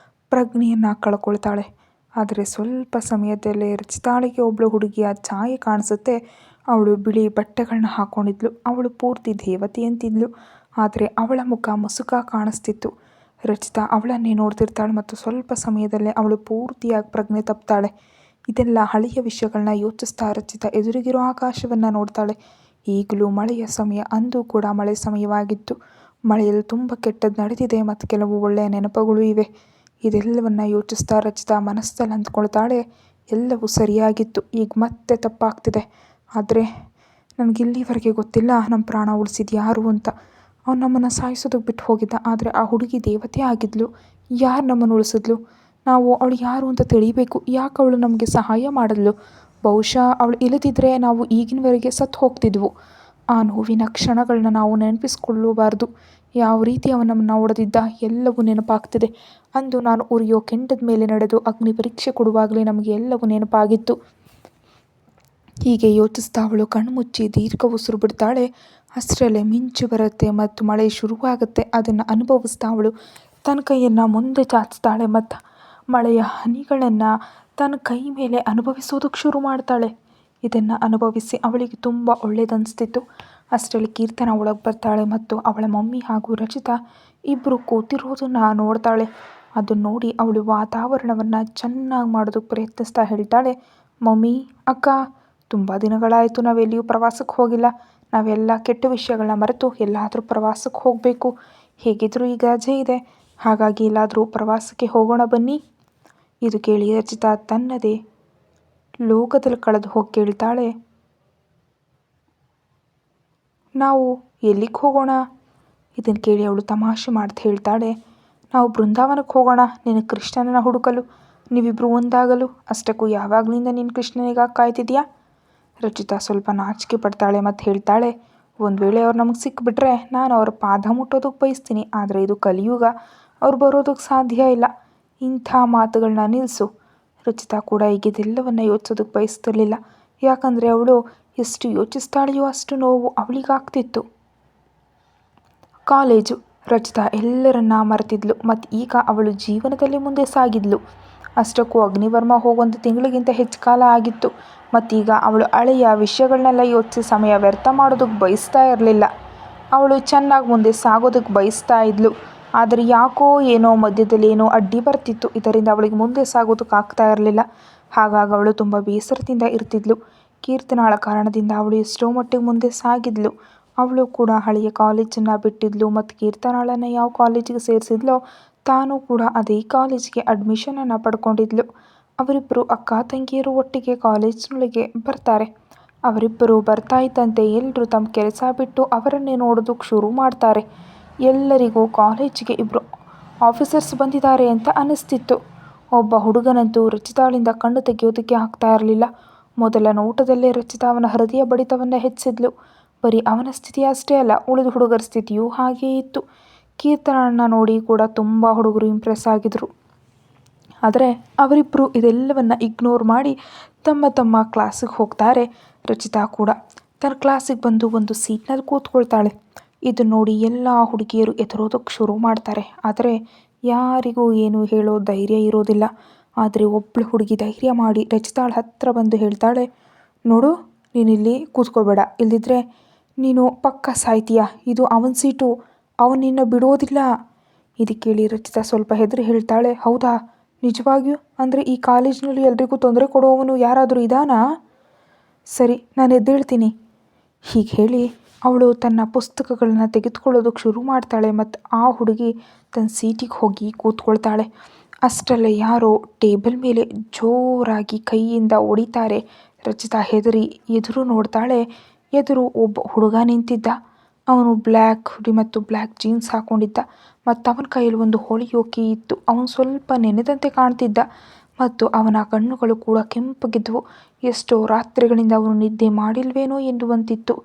ಪ್ರಜ್ಞೆಯನ್ನು ಕಳ್ಕೊಳ್ತಾಳೆ. ಆದರೆ ಸ್ವಲ್ಪ ಸಮಯದಲ್ಲೇ ರಚಿತಾಳಿಗೆ ಒಬ್ಬಳು ಹುಡುಗಿಯ ಛಾಯೆ ಕಾಣಿಸುತ್ತೆ. ಅವಳು ಬಿಳಿ ಬಟ್ಟೆಗಳನ್ನ ಹಾಕ್ಕೊಂಡಿದ್ಲು. ಅವಳು ಪೂರ್ತಿ ದೇವತೆಯಂತಿದ್ಲು, ಆದರೆ ಅವಳ ಮುಖ ಮುಸುಕ ಕಾಣಿಸ್ತಿತ್ತು. ರಚಿತಾ ಅವಳನ್ನೇ ನೋಡ್ತಿರ್ತಾಳೆ ಮತ್ತು ಸ್ವಲ್ಪ ಸಮಯದಲ್ಲೇ ಅವಳು ಪೂರ್ತಿಯಾಗಿ ಪ್ರಜ್ಞೆ ತಪ್ತಾಳೆ. ಇದೆಲ್ಲ ಹಳೆಯ ವಿಷಯಗಳನ್ನ ಯೋಚಿಸ್ತಾ ರಚಿತಾ ಎದುರಿಗಿರೋ ಆಕಾಶವನ್ನು ನೋಡ್ತಾಳೆ. ಈಗಲೂ ಮಳೆಯ ಸಮಯ, ಅಂದು ಕೂಡ ಮಳೆ ಸಮಯವಾಗಿತ್ತು. ಮಳೆಯಲ್ಲಿ ತುಂಬ ಕೆಟ್ಟದ್ದು ನಡೆದಿದೆ ಮತ್ತು ಕೆಲವು ಒಳ್ಳೆಯ ನೆನಪುಗಳು ಇವೆ. ಇದೆಲ್ಲವನ್ನ ಯೋಚಿಸ್ತಾ ರಚಿತಾ ಮನಸ್ಸಲ್ಲಿ ಅಂದ್ಕೊಳ್ತಾಳೆ, ಎಲ್ಲವೂ ಸರಿಯಾಗಿತ್ತು, ಈಗ ಮತ್ತೆ ತಪ್ಪಾಗ್ತಿದೆ. ಆದರೆ ನನಗಿಲ್ಲಿವರೆಗೆ ಗೊತ್ತಿಲ್ಲ ನಮ್ಮ ಪ್ರಾಣ ಉಳಿಸಿದ ಯಾರು ಅಂತ. ಅವ್ನು ನಮ್ಮನ್ನು ಸಾಯಿಸೋದಕ್ಕೆ ಬಿಟ್ಟು ಹೋಗಿದ್ದ, ಆದರೆ ಆ ಹುಡುಗಿ ದೇವತೆ ಆಗಿದ್ಲು. ಯಾರು ನಮ್ಮನ್ನು ಉಳಿಸಿದ್ಲು? ನಾವು ಅವಳು ಯಾರು ಅಂತ ತಿಳಿಬೇಕು. ಯಾಕೆ ಅವಳು ನಮಗೆ ಸಹಾಯ ಮಾಡಿದ್ಲು? ಬಹುಶಃ ಅವಳು ಇಲ್ಲದಿದ್ದರೆ ನಾವು ಈಗಿನವರೆಗೆ ಸತ್ತು ಹೋಗ್ತಿದ್ವು. ಆ ನೋವಿನ ಕ್ಷಣಗಳನ್ನ ನಾವು ನೆನಪಿಸ್ಕೊಳ್ಳಬಾರ್ದು. ಯಾವ ರೀತಿ ಅವನು ನಮ್ಮನ್ನು ಹೊಡೆದಿದ್ದ ಎಲ್ಲವೂ ನೆನಪಾಗ್ತಿದೆ. ಅಂದು ನಾನು ಉರಿಯೋ ಕೆಂಡದ ಮೇಲೆ ನಡೆದು ಅಗ್ನಿ ಪರೀಕ್ಷೆ ಕೊಡುವಾಗಲೇ ನಮಗೆ ಎಲ್ಲವೂ ನೆನಪಾಗಿತ್ತು. ಹೀಗೆ ಯೋಚಿಸ್ತಾ ಅವಳು ಕಣ್ಮುಚ್ಚಿ ದೀರ್ಘ ಉಸಿರು ಬಿಡ್ತಾಳೆ. ಅಷ್ಟರಲ್ಲೇ ಮಿಂಚು ಬರುತ್ತೆ ಮತ್ತು ಮಳೆ ಶುರುವಾಗುತ್ತೆ. ಅದನ್ನು ಅನುಭವಿಸ್ತಾ ಅವಳು ತನ್ನ ಕೈಯನ್ನು ಮುಂದೆ ಚಾಚ್ತಾಳೆ ಮತ್ತು ಮಳೆಯ ಹನಿಗಳನ್ನು ತನ್ನ ಕೈ ಮೇಲೆ ಅನುಭವಿಸೋದಕ್ಕೆ ಶುರು ಮಾಡ್ತಾಳೆ. ಇದನ್ನು ಅನುಭವಿಸಿ ಅವಳಿಗೆ ತುಂಬ ಒಳ್ಳೆಯದನ್ನಿಸ್ತಿತ್ತು. ಅಷ್ಟರಲ್ಲಿ ಕೀರ್ತನ ಒಳಗೆ ಬರ್ತಾಳೆ ಮತ್ತು ಅವಳ ಮಮ್ಮಿ ಹಾಗೂ ರಚಿತಾ ಇಬ್ಬರು ಕೂತಿರೋದನ್ನು ನೋಡ್ತಾಳೆ. ಅದನ್ನು ನೋಡಿ ಅವಳು ವಾತಾವರಣವನ್ನು ಚೆನ್ನಾಗಿ ಮಾಡೋದಕ್ಕೆ ಪ್ರಯತ್ನಿಸ್ತಾ ಹೇಳ್ತಾಳೆ, ಮಮ್ಮಿ, ಅಕ್ಕ, ತುಂಬ ದಿನಗಳಾಯಿತು ನಾವೆಲ್ಲಿಯೂ ಪ್ರವಾಸಕ್ಕೆ ಹೋಗಿಲ್ಲ. ನಾವೆಲ್ಲ ಕೆಟ್ಟ ವಿಷಯಗಳನ್ನ ಮರೆತು ಎಲ್ಲಾದರೂ ಪ್ರವಾಸಕ್ಕೆ ಹೋಗಬೇಕು. ಹೇಗಿದ್ದರೂ ಈಗ ರಜೆ ಇದೆ, ಹಾಗಾಗಿ ಎಲ್ಲಾದರೂ ಪ್ರವಾಸಕ್ಕೆ ಹೋಗೋಣ ಬನ್ನಿ. ಇದು ಕೇಳಿ ರಚಿತಾ ತನ್ನದೇ ಲೋಕದಲ್ಲಿ ಕಳೆದು ಹೋಗಿ ಕೇಳ್ತಾಳೆ, ನಾವು ಎಲ್ಲಿಗೆ ಹೋಗೋಣ? ಇದನ್ನು ಕೇಳಿ ಅವಳು ತಮಾಷೆ ಮಾಡ್ತಾ ಹೇಳ್ತಾಳೆ, ನಾವು ಬೃಂದಾವನಕ್ಕೆ ಹೋಗೋಣ, ನಿನಗೆ ಕೃಷ್ಣನನ್ನು ಹುಡುಕಲು, ನೀವಿಬ್ಬರು ಒಂದಾಗಲು. ಅಷ್ಟಕ್ಕೂ ಯಾವಾಗಲಿಂದ ನೀನು ಕೃಷ್ಣನಿಗಾಗಿ ಕಾಯ್ತಿದ್ಯಾ? ರಚಿತಾ ಸ್ವಲ್ಪ ನಾಚಿಕೆ ಪಡ್ತಾಳೆ ಮತ್ತು ಹೇಳ್ತಾಳೆ, ಒಂದು ವೇಳೆ ಅವ್ರು ನಮಗೆ ಸಿಕ್ಕಿಬಿಟ್ರೆ ನಾನು ಅವ್ರ ಪಾದ ಮುಟ್ಟೋದಕ್ಕೆ ಬಯಸ್ತೀನಿ. ಆದರೆ ಇದು ಕಲಿಯುಗ, ಅವ್ರು ಬರೋದಕ್ಕೆ ಸಾಧ್ಯ ಇಲ್ಲ. ಇಂಥ ಮಾತುಗಳನ್ನ ನಿಲ್ಲಿಸು. ರಚಿತಾ ಕೂಡ ಈಗ ಇದೆಲ್ಲವನ್ನು ಯೋಚಿಸೋದಕ್ಕೆ ಬಯಸ್ತಿರ್ಲಿಲ್ಲ. ಯಾಕಂದರೆ ಅವಳು ಎಷ್ಟು ಯೋಚಿಸ್ತಾಳೆಯೋ ಅಷ್ಟು ನೋವು ಅವಳಿಗಾಗ್ತಿತ್ತು. ಕಾಲೇಜು. ರಚಿತಾ ಎಲ್ಲರನ್ನ ಮರೆತಿದ್ಲು ಮತ್ತು ಈಗ ಅವಳು ಜೀವನದಲ್ಲಿ ಮುಂದೆ ಸಾಗಿದ್ಲು. ಅಷ್ಟಕ್ಕೂ ಅಗ್ನಿವರ್ಮ ಹೋಗೊಂದು ತಿಂಗಳಿಗಿಂತ ಹೆಚ್ಚು ಕಾಲ ಆಗಿತ್ತು. ಮತ್ತೀಗ ಅವಳು ಹಳೆಯ ವಿಷಯಗಳನ್ನೆಲ್ಲ ಯೋಚಿಸಿ ಸಮಯ ವ್ಯರ್ಥ ಮಾಡೋದಕ್ಕೆ ಬಯಸ್ತಾ ಇರಲಿಲ್ಲ. ಅವಳು ಚೆನ್ನಾಗಿ ಮುಂದೆ ಸಾಗೋದಕ್ಕೆ ಬಯಸ್ತಾ ಇದ್ಲು. ಆದರೆ ಯಾಕೋ ಏನೋ ಮಧ್ಯದಲ್ಲಿ ಏನೋ ಅಡ್ಡಿ ಬರ್ತಿತ್ತು. ಇದರಿಂದ ಅವಳಿಗೆ ಮುಂದೆ ಸಾಗೋದಕ್ಕೆ ಆಗ್ತಾ ಇರಲಿಲ್ಲ. ಹಾಗಾಗಿ ಅವಳು ತುಂಬ ಬೇಸರದಿಂದ ಇರ್ತಿದ್ಲು. ಕೀರ್ತನಾಳ ಕಾರಣದಿಂದ ಅವಳು ಎಷ್ಟೋ ಮಟ್ಟಿಗೆ ಮುಂದೆ ಸಾಗಿದ್ಲು. ಅವಳು ಕೂಡ ಹಳೆಯ ಕಾಲೇಜನ್ನು ಬಿಟ್ಟಿದ್ಲು ಮತ್ತು ಕೀರ್ತನಾಳನ್ನು ಯಾವ ಕಾಲೇಜಿಗೆ ಸೇರಿಸಿದ್ಲೋ ತಾನೂ ಕೂಡ ಅದೇ ಕಾಲೇಜಿಗೆ ಅಡ್ಮಿಷನನ್ನು ಪಡ್ಕೊಂಡಿದ್ಲು. ಅವರಿಬ್ಬರು ಅಕ್ಕ ತಂಗಿಯರು ಒಟ್ಟಿಗೆ ಕಾಲೇಜಿನೊಳಗೆ ಬರ್ತಾರೆ. ಅವರಿಬ್ಬರು ಬರ್ತಾ ಇದ್ದಂತೆ ಎಲ್ಲರೂ ತಮ್ಮ ಕೆಲಸ ಬಿಟ್ಟು ಅವರನ್ನೇ ನೋಡೋದಕ್ಕೆ ಶುರು ಮಾಡ್ತಾರೆ. ಎಲ್ಲರಿಗೂ ಕಾಲೇಜಿಗೆ ಇಬ್ಬರು ಆಫೀಸರ್ಸ್ ಬಂದಿದ್ದಾರೆ ಅಂತ ಅನ್ನಿಸ್ತಿತ್ತು. ಒಬ್ಬ ಹುಡುಗನಂತೂ ರಚಿತಾಳಿಂದ ಕಣ್ಣು ತೆಗೆಯೋದಕ್ಕೆ ಆಗ್ತಾ ಇರಲಿಲ್ಲ. ಮೊದಲ ನೋಟದಲ್ಲೇ ರಚಿತಾ ಅವನ ಹೃದಯ ಬಡಿತವನ್ನು ಹೆಚ್ಚಿದ್ಲು. ಬರೀ ಅವನ ಸ್ಥಿತಿ ಅಷ್ಟೇ ಅಲ್ಲ, ಉಳಿದ ಹುಡುಗರ ಸ್ಥಿತಿಯೂ ಹಾಗೇ ಇತ್ತು. ಕೀರ್ತನನ್ನ ನೋಡಿ ಕೂಡ ತುಂಬ ಹುಡುಗರು ಇಂಪ್ರೆಸ್ ಆಗಿದ್ರು. ಆದರೆ ಅವರಿಬ್ಬರು ಇದೆಲ್ಲವನ್ನು ಇಗ್ನೋರ್ ಮಾಡಿ ತಮ್ಮ ತಮ್ಮ ಕ್ಲಾಸಿಗೆ ಹೋಗ್ತಾರೆ. ರಚಿತಾ ಕೂಡ ತನ್ನ ಕ್ಲಾಸಿಗೆ ಬಂದು ಒಂದು ಸೀಟ್ನಲ್ಲಿ ಕೂತ್ಕೊಳ್ತಾಳೆ. ಇದನ್ನು ನೋಡಿ ಎಲ್ಲ ಹುಡುಗಿಯರು ಎದುರೋದಕ್ಕೆ ಶುರು ಮಾಡ್ತಾರೆ. ಆದರೆ ಯಾರಿಗೂ ಏನು ಹೇಳೋ ಧೈರ್ಯ ಇರೋದಿಲ್ಲ. ಆದರೆ ಒಬ್ಬಳು ಹುಡುಗಿ ಧೈರ್ಯ ಮಾಡಿ ರಚಿತಾಳ ಹತ್ತಿರ ಬಂದು ಹೇಳ್ತಾಳೆ, ನೋಡು, ನೀನಿಲ್ಲಿ ಕೂತ್ಕೋಬೇಡ, ಇಲ್ಲದಿದ್ದರೆ ನೀನು ಪಕ್ಕ ಸಾಯ್ತೀಯ, ಇದು ಅವನ ಸೀಟು, ಅವನು ನಿನ್ನ ಬಿಡೋದಿಲ್ಲ. ಇದು ಕೇಳಿ ರಚಿತಾ ಸ್ವಲ್ಪ ಹೆದರಿ ಹೇಳ್ತಾಳೆ, ಹೌದಾ, ನಿಜವಾಗಿಯೂ? ಅಂದರೆ ಈ ಕಾಲೇಜಿನಲ್ಲಿ ಎಲ್ರಿಗೂ ತೊಂದರೆ ಕೊಡುವವನು ಯಾರಾದರೂ ಇದ್ದಾನಾ? ಸರಿ, ನಾನು ಎದ್ದೇಳ್ತೀನಿ. ಹೀಗೆ ಹೇಳಿ ಅವಳು ತನ್ನ ಪುಸ್ತಕಗಳನ್ನು ತೆಗೆದುಕೊಳ್ಳೋದಕ್ಕೆ ಶುರು ಮಾಡ್ತಾಳೆ ಮತ್ತು ಆ ಹುಡುಗಿ ತನ್ನ ಸೀಟಿಗೆ ಹೋಗಿ ಕೂತ್ಕೊಳ್ತಾಳೆ. ಅಷ್ಟರಲ್ಲೇ ಯಾರೋ ಟೇಬಲ್ ಮೇಲೆ ಜೋರಾಗಿ ಕೈಯಿಂದ ಹೊಡಿತಾರೆ. ರಚಿತಾ ಹೆದರಿ ಎದುರು ನೋಡ್ತಾಳೆ. ಎದುರು ಒಬ್ಬ ಹುಡುಗ ನಿಂತಿದ್ದ. ಅವನು ಬ್ಲ್ಯಾಕ್ ಹುಡಿ ಮತ್ತು ಬ್ಲ್ಯಾಕ್ ಜೀನ್ಸ್ ಹಾಕೊಂಡಿದ್ದ ಮತ್ತು ಅವನ ಕೈಯಲ್ಲಿ ಒಂದು ಹೊಳೆಯೋಕೆ ಇತ್ತು. ಅವನು ಸ್ವಲ್ಪ ನೆನೆದಂತೆ ಕಾಣ್ತಿದ್ದ ಮತ್ತು ಅವನ ಕಣ್ಣುಗಳು ಕೂಡ ಕೆಂಪಗಿದ್ವು. ಎಷ್ಟೋ ರಾತ್ರಿಗಳಿಂದ ಅವನು ನಿದ್ದೆ ಮಾಡಿಲ್ವೇನೋ ಎನ್ನುವಂತಿತ್ತು.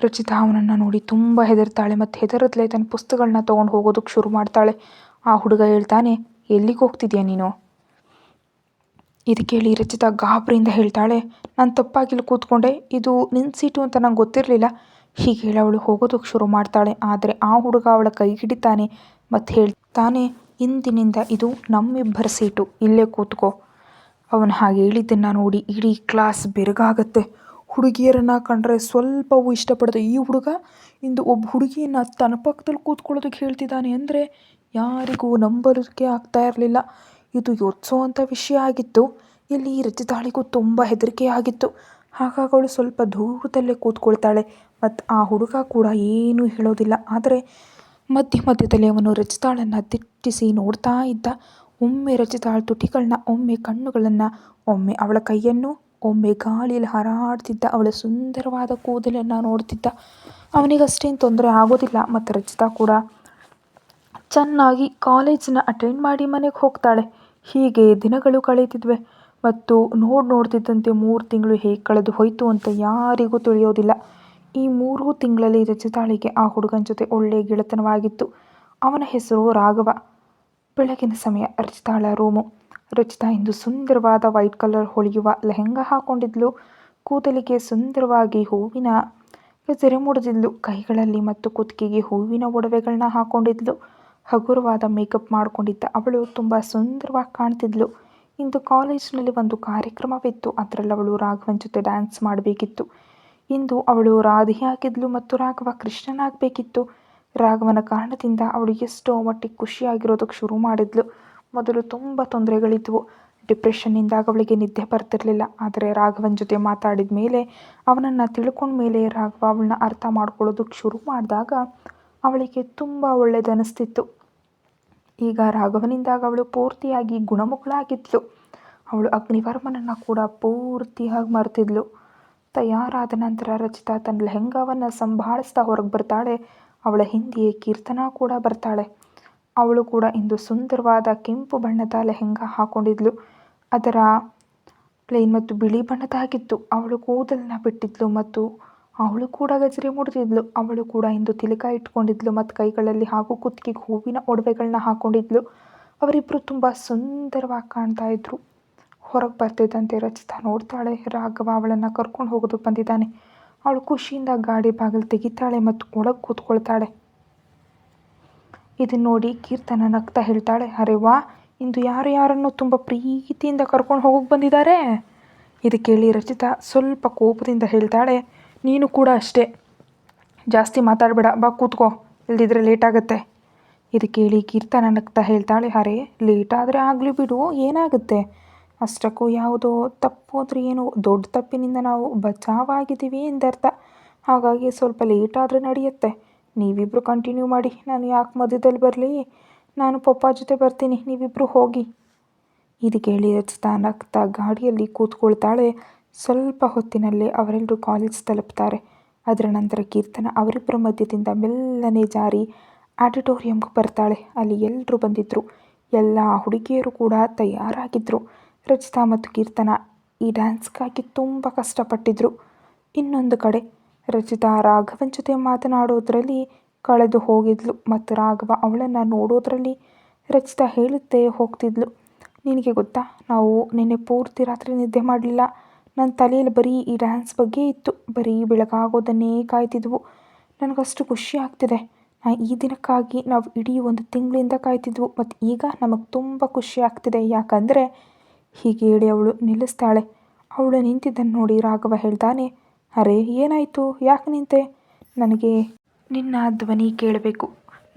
ರಚಿತಾ ಅವನನ್ನು ನೋಡಿ ತುಂಬ ಹೆದರ್ತಾಳೆ ಮತ್ತು ಹೆದರದ್ಲೇ ತನ್ನ ಪುಸ್ತಕಗಳನ್ನ ತೊಗೊಂಡು ಹೋಗೋದಕ್ಕೆ ಶುರು ಮಾಡ್ತಾಳೆ. ಆ ಹುಡುಗ ಹೇಳ್ತಾನೆ, ಎಲ್ಲಿಗೆ ಹೋಗ್ತಿದ್ಯಾ ನೀನು? ಇದು ಕೇಳಿ ರಚಿತಾ ಗಾಬರಿಯಿಂದ ಹೇಳ್ತಾಳೆ, ನಾನು ತಪ್ಪಾಗಿಲ್ಲಿ ಕೂತ್ಕೊಂಡೆ, ಇದು ನಿನ್ನ ಸೀಟು ಅಂತ ನಂಗೆ ಗೊತ್ತಿರಲಿಲ್ಲ. ಹೀಗೆ ಹೇಳಿ ಅವಳು ಹೋಗೋದಕ್ಕೆ ಶುರು ಮಾಡ್ತಾಳೆ. ಆದರೆ ಆ ಹುಡುಗ ಅವಳ ಕೈ ಹಿಡಿತಾನೆ ಮತ್ತು ಹೇಳ್ತಾನೆ, ಇಂದಿನಿಂದ ಇದು ನಮ್ಮಿಬ್ಬರ ಸೀಟು, ಇಲ್ಲೇ ಕೂತ್ಕೋ. ಅವನು ಹಾಗೆ ಹೇಳಿದ್ದನ್ನು ನೋಡಿ ಇಡೀ ಕ್ಲಾಸ್ ಬೆರಗಾಗತ್ತೆ. ಹುಡುಗಿಯರನ್ನು ಕಂಡ್ರೆ ಸ್ವಲ್ಪವೂ ಇಷ್ಟಪಡದೆ ಈ ಹುಡುಗ ಇಂದು ಒಬ್ಬ ಹುಡುಗಿಯನ್ನು ತನ್ನ ಪಕ್ಕದಲ್ಲಿ ಕೂತ್ಕೊಳ್ಳೋದಕ್ಕೆ ಹೇಳ್ತಿದ್ದಾನೆ ಅಂದರೆ ಯಾರಿಗೂ ನಂಬರೋದಕ್ಕೆ ಆಗ್ತಾ ಇರಲಿಲ್ಲ. ಇದು ಯೋಚಿಸೋವಂಥ ವಿಷಯ ಆಗಿತ್ತು. ಇಲ್ಲಿ ರಚಿತಾಳಿಗೂ ತುಂಬ ಹೆದರಿಕೆ ಆಗಿತ್ತು. ಹಾಗಾಗಿ ಅವಳು ಸ್ವಲ್ಪ ದೂರದಲ್ಲೇ ಕೂತ್ಕೊಳ್ತಾಳೆ ಮತ್ತು ಆ ಹುಡುಗ ಕೂಡ ಏನೂ ಹೇಳೋದಿಲ್ಲ. ಆದರೆ ಮಧ್ಯ ಮಧ್ಯದಲ್ಲಿ ಅವನು ರಚಿತಾಳನ್ನು ದಿಟ್ಟಿಸಿ ನೋಡ್ತಾ ಇದ್ದ. ಒಮ್ಮೆ ರಚಿತಾಳ ತುಟಿಗಳನ್ನ, ಒಮ್ಮೆ ಕಣ್ಣುಗಳನ್ನು, ಒಮ್ಮೆ ಅವಳ ಕೈಯನ್ನು, ಒಮ್ಮೆ ಗಾಳಿಯಲ್ಲಿ ಹಾರಾಡ್ತಿದ್ದ ಅವಳ ಸುಂದರವಾದ ಕೂದಲನ್ನು ನೋಡ್ತಿದ್ದ. ಅವನಿಗಷ್ಟೇನು ತೊಂದರೆ ಆಗೋದಿಲ್ಲ ಮತ್ತು ರಚಿತಾ ಕೂಡ ಚೆನ್ನಾಗಿ ಕಾಲೇಜನ್ನ ಅಟೆಂಡ್ ಮಾಡಿ ಮನೆಗೆ ಹೋಗ್ತಾಳೆ. ಹೀಗೆ ದಿನಗಳು ಕಳೀತಿದ್ವೆ ಮತ್ತು ನೋಡ್ತಿದ್ದಂತೆ 3 ತಿಂಗಳು ಹೇಗೆ ಕಳೆದು ಹೋಯಿತು ಅಂತ ಯಾರಿಗೂ ತಿಳಿಯೋದಿಲ್ಲ. ಈ 3 ತಿಂಗಳಲ್ಲಿ ರಚಿತಾಳಿಗೆ ಆ ಹುಡುಗನ ಜೊತೆ ಒಳ್ಳೆಯ ಗೆಳೆತನವಾಗಿತ್ತು. ಅವನ ಹೆಸರು ರಾಘವ. ಬೆಳಗಿನ ಸಮಯ ರಚಿತಾಳ ರೂಮು. ರಚಿತಾ ಇಂದು ಸುಂದರವಾದ ವೈಟ್ ಕಲರ್ ಹೊಳೆಯುವ ಲೆಹೆಂಗಾ ಹಾಕೊಂಡಿದ್ಲು. ಕೂದಲಿಗೆ ಸುಂದರವಾಗಿ ಹೂವಿನ ಗಜರೆ ಮುಡಿದಿದ್ಲು. ಕೈಗಳಲ್ಲಿ ಮತ್ತು ಕುತ್ತಿಗೆಗೆ ಹೂವಿನ ಒಡವೆಗಳನ್ನ ಹಾಕೊಂಡಿದ್ಲು. ಹಗುರವಾದ ಮೇಕಪ್ ಮಾಡಿಕೊಂಡಿದ್ದ ಅವಳು ತುಂಬ ಸುಂದರವಾಗಿ ಕಾಣ್ತಿದ್ಲು. ಇಂದು ಕಾಲೇಜಿನಲ್ಲಿ ಒಂದು ಕಾರ್ಯಕ್ರಮವಿತ್ತು. ಅದರಲ್ಲಿ ಅವಳು ರಾಘವನ ಜೊತೆ ಡ್ಯಾನ್ಸ್ ಮಾಡಬೇಕಿತ್ತು. ಇಂದು ಅವಳು ರಾಧೆಯಾಗಿದ್ಲು ಮತ್ತು ರಾಘವ ಕೃಷ್ಣನಾಗಬೇಕಿತ್ತು. ರಾಘವನ ಕಾರಣದಿಂದ ಅವಳು ಎಷ್ಟೋ ಮಟ್ಟಿಗೆ ಖುಷಿಯಾಗಿರೋದಕ್ಕೆ ಶುರು ಮಾಡಿದ್ಲು. ಮೊದಲು ತುಂಬ ತೊಂದರೆಗಳಿದ್ವು. ಡಿಪ್ರೆಷನ್ನಿಂದಾಗ ಅವಳಿಗೆ ನಿದ್ದೆ ಬರ್ತಿರ್ಲಿಲ್ಲ. ಆದರೆ ರಾಘವನ ಜೊತೆ ಮಾತಾಡಿದ ಮೇಲೆ, ಅವನನ್ನು ತಿಳ್ಕೊಂಡ ಮೇಲೆ, ರಾಘವ ಅವಳನ್ನ ಅರ್ಥ ಮಾಡ್ಕೊಳ್ಳೋದಕ್ಕೆ ಶುರು ಮಾಡಿದಾಗ ಅವಳಿಗೆ ತುಂಬ ಒಳ್ಳೆಯದನಿಸ್ತಿತ್ತು. ಈಗ ರಾಘವನಿಂದಾಗ ಅವಳು ಪೂರ್ತಿಯಾಗಿ ಗುಣಮುಖಳಾಗಿದ್ಲು. ಅವಳು ಅಗ್ನಿವರ್ಮನನ್ನು ಕೂಡ ಪೂರ್ತಿಯಾಗಿ ಮರೆತಿದ್ಲು. ತಯಾರಾದ ನಂತರ ರಚಿತಾ ತನ್ನ ಲೆಹೆಂಗಾವನ್ನು ಸಂಭಾಳಿಸ್ತಾ ಹೊರಗೆ ಬರ್ತಾಳೆ. ಅವಳ ಹಿಂದೆಯೇ ಕೀರ್ತನಾ ಕೂಡ ಬರ್ತಾಳೆ. ಅವಳು ಕೂಡ ಇಂದು ಸುಂದರವಾದ ಕೆಂಪು ಬಣ್ಣದ ಲೆಹೆಂಗಾ ಹಾಕೊಂಡಿದ್ಲು. ಅದರ ಪ್ಲೇನ್ ಮತ್ತು ಬಿಳಿ ಬಣ್ಣದಾಗಿತ್ತು. ಅವಳು ಕೂದಲನ್ನ ಬಿಟ್ಟಿದ್ಲು ಮತ್ತು ಅವಳು ಕೂಡ ಗಜರೆ ಮುಡಿದಿದ್ಲು. ಅವಳು ಕೂಡ ಇಂದು ತಿಲಕ ಇಟ್ಕೊಂಡಿದ್ಲು ಮತ್ತು ಕೈಗಳಲ್ಲಿ ಹಾಗೂ ಕುತ್ತಿಗೆಗೆ ಹೂವಿನ ಒಡವೆಗಳನ್ನ ಹಾಕೊಂಡಿದ್ಲು. ಅವರಿಬ್ಬರು ತುಂಬ ಸುಂದರವಾಗಿ ಕಾಣ್ತಾ ಇದ್ರು. ಹೊರಗೆ ಬರ್ತಿದ್ದಂತೆ ರಚಿತಾ ನೋಡ್ತಾಳೆ, ರಾಘವ ಅವಳನ್ನು ಕರ್ಕೊಂಡು ಹೋಗೋದಕ್ಕೆ ಬಂದಿದ್ದಾನೆ. ಅವಳು ಖುಷಿಯಿಂದ ಗಾಡಿ ಬಾಗಿಲು ತೆಗಿತಾಳೆ ಮತ್ತು ಒಳಗೆ ಕೂತ್ಕೊಳ್ತಾಳೆ. ಇದನ್ನು ನೋಡಿ ಕೀರ್ತನ ನಗ್ತಾ ಹೇಳ್ತಾಳೆ, ಅರೆ ವಾ, ಇಂದು ಯಾರನ್ನು ತುಂಬ ಪ್ರೀತಿಯಿಂದ ಕರ್ಕೊಂಡು ಹೋಗೋಕೆ ಬಂದಿದ್ದಾರೆ. ಇದು ಕೇಳಿ ರಚಿತಾ ಸ್ವಲ್ಪ ಕೋಪದಿಂದ ಹೇಳ್ತಾಳೆ, ನೀನು ಕೂಡ ಅಷ್ಟೇ, ಜಾಸ್ತಿ ಮಾತಾಡಬೇಡ, ಬಾ ಕೂತ್ಕೋ, ಇಲ್ದಿದ್ರೆ ಲೇಟ್ ಆಗುತ್ತೆ. ಇದು ಕೇಳಿ ಕೀರ್ತನ ನಗ್ತಾ ಹೇಳ್ತಾಳೆ, ಅರೆ ಲೇಟ್ ಆದರೆ ಆಗಲಿ ಬಿಡು, ಏನಾಗುತ್ತೆ, ಅಷ್ಟಕ್ಕೂ ಯಾವುದೋ ತಪ್ಪು ಅಂದರೆ ಏನು, ದೊಡ್ಡ ತಪ್ಪಿನಿಂದ ನಾವು ಬಚಾವಾಗಿದ್ದೀವಿ ಎಂದರ್ಥ. ಹಾಗಾಗಿ ಸ್ವಲ್ಪ ಲೇಟ್ ಆದರೆ ನಡೆಯುತ್ತೆ. ನೀವಿಬ್ಬರು ಕಂಟಿನ್ಯೂ ಮಾಡಿ, ನಾನು ಯಾಕೆ ಮಧ್ಯದಲ್ಲಿ ಬರಲಿ, ನಾನು ಪಪ್ಪ ಜೊತೆ ಬರ್ತೀನಿ, ನೀವಿಬ್ಬರು ಹೋಗಿ. ಇದು ಕೇಳಿ ರಚಿತಾ ನಗ್ತಾ ಗಾಡಿಯಲ್ಲಿ ಕೂತ್ಕೊಳ್ತಾಳೆ. ಸ್ವಲ್ಪ ಹೊತ್ತಿನಲ್ಲೇ ಅವರೆಲ್ಲರೂ ಕಾಲೇಜ್ ತಲುಪ್ತಾರೆ. ಅದರ ನಂತರ ಕೀರ್ತನ ಅವರಿಬ್ಬರ ಮಧ್ಯದಿಂದ ಮೆಲ್ಲನೆ ಜಾರಿ ಆಡಿಟೋರಿಯಂಗೆ ಬರ್ತಾಳೆ. ಅಲ್ಲಿ ಎಲ್ಲರೂ ಬಂದಿದ್ದರು. ಎಲ್ಲ ಹುಡುಗಿಯರು ಕೂಡ ತಯಾರಾಗಿದ್ದರು. ರಚಿತಾ ಮತ್ತು ಕೀರ್ತನ ಈ ಡ್ಯಾನ್ಸ್ಗಾಗಿ ತುಂಬ ಕಷ್ಟಪಟ್ಟಿದ್ರು. ಇನ್ನೊಂದು ಕಡೆ ರಚಿತಾ ರಾಘವನ ಜೊತೆ ಮಾತನಾಡೋದ್ರಲ್ಲಿ ಕಳೆದು ಹೋಗಿದ್ಲು ಮತ್ತು ರಾಘವ ಅವಳನ್ನು ನೋಡೋದ್ರಲ್ಲಿ ರಚಿತಾ ಹೇಳುತ್ತೇ ಹೋಗ್ತಿದ್ಲು, ನಿನಗೆ ಗೊತ್ತಾ, ನಾವು ನಿನ್ನೆ ಪೂರ್ತಿ ರಾತ್ರಿ ನಿದ್ದೆ ಮಾಡಲಿಲ್ಲ. ನನ್ನ ತಲೆಯಲ್ಲಿ ಬರೀ ಈ ಡ್ಯಾನ್ಸ್ ಬಗ್ಗೆ ಇತ್ತು. ಬರೀ ಬೆಳಗಾಗೋದನ್ನೇ ಕಾಯ್ತಿದ್ವು. ನನಗಷ್ಟು ಖುಷಿ ಆಗ್ತಿದೆ. ಈ ದಿನಕ್ಕಾಗಿ ನಾವು ಇಡೀ 1 ತಿಂಗಳಿಂದ ಕಾಯ್ತಿದ್ವು ಮತ್ತು ಈಗ ನಮಗೆ ತುಂಬ ಖುಷಿ ಆಗ್ತಿದೆ. ಯಾಕಂದರೆ ಹೀಗೆ ಹೇಳಿ ಅವಳು ನಿಲ್ಲಿಸ್ತಾಳೆ. ಅವಳು ನಿಂತಿದ್ದನ್ನು ನೋಡಿ ರಾಘವ ಹೇಳ್ತಾನೆ, ಅರೆ ಏನಾಯಿತು, ಯಾಕೆ ನಿಂತೆ, ನನಗೆ ನಿನ್ನ ಧ್ವನಿ ಕೇಳಬೇಕು.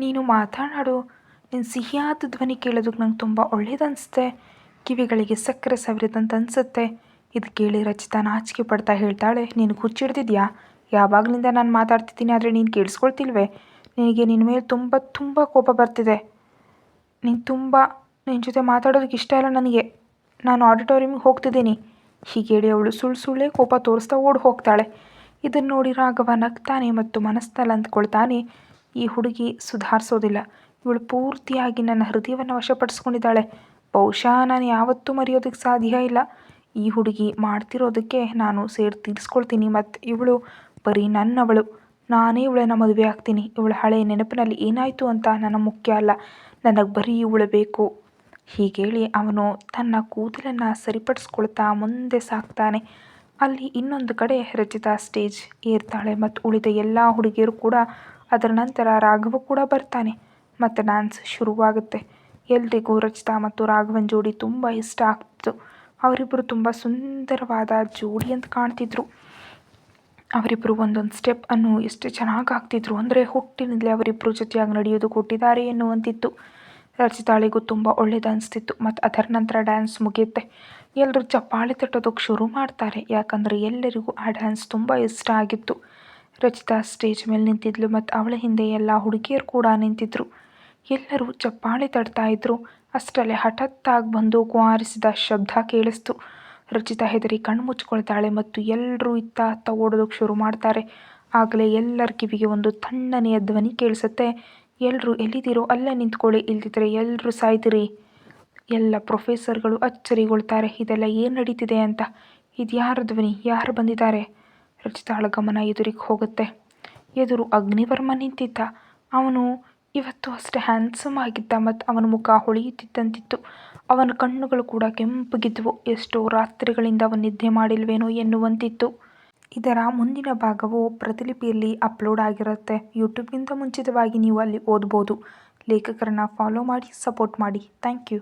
ನೀನು ಮಾತನಾಡೋ ನಿನ್ನ ಸಿಹಿಯಾದ ಧ್ವನಿ ಕೇಳೋದಕ್ಕೆ ನಂಗೆ ತುಂಬ ಒಳ್ಳೇದನ್ನಿಸುತ್ತೆ. ಕಿವಿಗಳಿಗೆ ಸಕ್ಕರೆ ಸವರಿದಂತ ಅನಿಸುತ್ತೆ. ಇದು ಕೇಳಿ ರಚಿತಾ ನಾಚಿಕೆ ಪಡ್ತಾ ಹೇಳ್ತಾಳೆ, ನಿನಗೆ ಹುಚ್ಚಿಡ್ದಿದ್ಯಾ? ಯಾವಾಗಲಿಂದ ನಾನು ಮಾತಾಡ್ತಿದ್ದೀನಿ, ಆದರೆ ನೀನು ಕೇಳಿಸ್ಕೊಳ್ತಿಲ್ವೇ? ನಿನಗೆ ನಿನ್ನ ಮೇಲೆ ತುಂಬ ತುಂಬ ಕೋಪ ಬರ್ತಿದೆ. ನಿನ್ನ ಜೊತೆ ಮಾತಾಡೋದಕ್ಕೆ ಇಷ್ಟ ಇಲ್ಲ ನನಗೆ. ನಾನು ಆಡಿಟೋರಿಯಮ್ಗೆ ಹೋಗ್ತಿದ್ದೀನಿ. ಹೀಗೆ ಹೇಳಿ ಅವಳು ಸುಳ್ಳೆ ಕೋಪ ತೋರಿಸ್ತಾ ಓಡಿ ಹೋಗ್ತಾಳೆ. ಇದನ್ನು ನೋಡಿ ರಾಘವ ನಗ್ತಾನೆ ಮತ್ತು ಮನಸ್ಸಿನಲ್ಲಿ ಅಂದ್ಕೊಳ್ತಾನೆ, ಈ ಹುಡುಗಿ ಸುಧಾರಿಸೋದಿಲ್ಲ. ಇವಳು ಪೂರ್ತಿಯಾಗಿ ನನ್ನ ಹೃದಯವನ್ನು ವಶಪಡಿಸ್ಕೊಂಡಿದ್ದಾಳೆ. ಬಹುಶಃ ನಾನು ಯಾವತ್ತೂ ಮರೆಯೋದಕ್ಕೆ ಸಾಧ್ಯ ಇಲ್ಲ. ಈ ಹುಡುಗಿ ಮಾಡ್ತಿರೋದಕ್ಕೆ ನಾನು ತೀರಿಸ್ಕೊಳ್ತೀನಿ. ಮತ್ತು ಇವಳು ಬರೀ ನನ್ನವಳು. ನಾನೇ ಇವಳನ್ನು ಮದುವೆ ಆಗ್ತೀನಿ. ಇವಳ ಹಳೆಯ ನೆನಪಿನಲ್ಲಿ ಏನಾಯಿತು ಅಂತ ನನಗೆ ಮುಖ್ಯ ಅಲ್ಲ. ನನಗೆ ಬರೀ ಇವಳು ಬೇಕು. ಹೀಗೇಳಿ ಅವನು ತನ್ನ ಕೂದಲನ್ನು ಸರಿಪಡಿಸ್ಕೊಳ್ತಾ ಮುಂದೆ ಸಾಗ್ತಾನೆ. ಅಲ್ಲಿ ಇನ್ನೊಂದು ಕಡೆ ರಚಿತಾ ಸ್ಟೇಜ್ ಏರ್ತಾಳೆ ಮತ್ತು ಉಳಿದ ಎಲ್ಲ ಹುಡುಗಿಯರು ಕೂಡ. ಅದರ ನಂತರ ರಾಘವ ಕೂಡ ಬರ್ತಾನೆ ಮತ್ತು ಡ್ಯಾನ್ಸ್ ಶುರುವಾಗುತ್ತೆ. ಎಲ್ರಿಗೂ ರಚಿತಾ ಮತ್ತು ರಾಘವನ್ ಜೋಡಿ ತುಂಬ ಇಷ್ಟ ಆಗ್ತಿತ್ತು. ಅವರಿಬ್ಬರು ತುಂಬ ಸುಂದರವಾದ ಜೋಡಿ ಅಂತ ಕಾಣ್ತಿದ್ರು. ಅವರಿಬ್ಬರು ಒಂದೊಂದು ಸ್ಟೆಪ್ ಅನ್ನು ಎಷ್ಟು ಚೆನ್ನಾಗಿ ಆಗ್ತಿದ್ರು ಅಂದರೆ ಹುಟ್ಟಿನಿಂದಲೇ ಅವರಿಬ್ಬರು ಜೊತೆಯಾಗಿ ನಡೆಯೋದು ಕೊಟ್ಟಿದ್ದಾರೆ ಎನ್ನುವಂತಿತ್ತು. ರಚಿತಾಳಿಗೂ ತುಂಬ ಒಳ್ಳೇದು ಅನಿಸ್ತಿತ್ತು. ಮತ್ತು ಅದರ ನಂತರ ಡ್ಯಾನ್ಸ್ ಮುಗಿಯುತ್ತೆ. ಎಲ್ಲರೂ ಚಪ್ಪಾಳೆ ತಟ್ಟೋದಕ್ಕೆ ಶುರು ಮಾಡ್ತಾರೆ, ಯಾಕಂದರೆ ಎಲ್ಲರಿಗೂ ಆ ಡ್ಯಾನ್ಸ್ ತುಂಬ ಇಷ್ಟ ಆಗಿತ್ತು. ರಚಿತಾ ಸ್ಟೇಜ್ ಮೇಲೆ ನಿಂತಿದ್ಲು ಮತ್ತು ಅವಳ ಹಿಂದೆ ಎಲ್ಲ ಹುಡುಗಿಯರು ಕೂಡ ನಿಂತಿದ್ರು. ಎಲ್ಲರೂ ಚಪ್ಪಾಳೆ ತಟ್ತಾ ಇದ್ರು. ಅಷ್ಟರಲ್ಲೇ ಹಠಾತ್ತಾಗಿ ಬಂದೂಕು ಹಾರಿಸಿದ ಶಬ್ದ ಕೇಳಿಸ್ತು. ರಚಿತಾ ಹೆದರಿ ಕಣ್ಣು ಮುಚ್ಕೊಳ್ತಾಳೆ ಮತ್ತು ಎಲ್ಲರೂ ಇತ್ತ ಅತ್ತ ಓಡೋದಕ್ಕೆ ಶುರು ಮಾಡ್ತಾರೆ. ಆಗಲೇ ಎಲ್ಲರ ಕಿವಿಗೆ ಒಂದು ತಣ್ಣನೆಯ ಧ್ವನಿ ಕೇಳಿಸುತ್ತೆ, ಎಲ್ಲರೂ ಎಲ್ಲಿದ್ದೀರೋ ಅಲ್ಲೇ ನಿಂತ್ಕೊಳ್ಳಿ, ಇಲ್ದಿದ್ರೆ ಎಲ್ಲರೂ ಸಾಯ್ತೀರಿ. ಎಲ್ಲ ಪ್ರೊಫೆಸರ್ಗಳು ಅಚ್ಚರಿಗೊಳ್ತಾರೆ, ಇದೆಲ್ಲ ಏನು ನಡೀತಿದೆ ಅಂತ. ಇದು ಯಾರ ಧ್ವನಿ? ಯಾರು ಬಂದಿದ್ದಾರೆ? ರಚಿತಾಳ ಗಮನ ಎದುರಿಗೆ ಹೋಗುತ್ತೆ. ಎದುರು ಅಗ್ನಿವರ್ಮ ನಿಂತಿದ್ದ. ಅವನು ಇವತ್ತು ಅಷ್ಟೇ ಹ್ಯಾಂಡ್ಸಮ್ ಆಗಿದ್ದ ಮತ್ತು ಅವನ ಮುಖ ಹೊಳೆಯುತ್ತಿದ್ದಂತಿತ್ತು. ಅವನ ಕಣ್ಣುಗಳು ಕೂಡ ಕೆಂಪಗಿದ್ವು. ಎಷ್ಟೋ ರಾತ್ರಿಗಳಿಂದ ಅವನು ನಿದ್ದೆ ಮಾಡಿಲ್ವೇನೋ ಎನ್ನುವಂತಿತ್ತು. ಇದರ ಮುಂದಿನ ಭಾಗವು ಪ್ರತಿಲಿಪಿಯಲ್ಲಿ ಅಪ್ಲೋಡ್ ಆಗಿರುತ್ತೆ. ಯೂಟ್ಯೂಬ್ಗಿಂತ ಮುಂಚಿತವಾಗಿ ನೀವು ಅಲ್ಲಿ ಓದ್ಬೋದು. ಲೇಖಕರನ್ನು ಫಾಲೋ ಮಾಡಿ, ಸಪೋರ್ಟ್ ಮಾಡಿ. Thank you.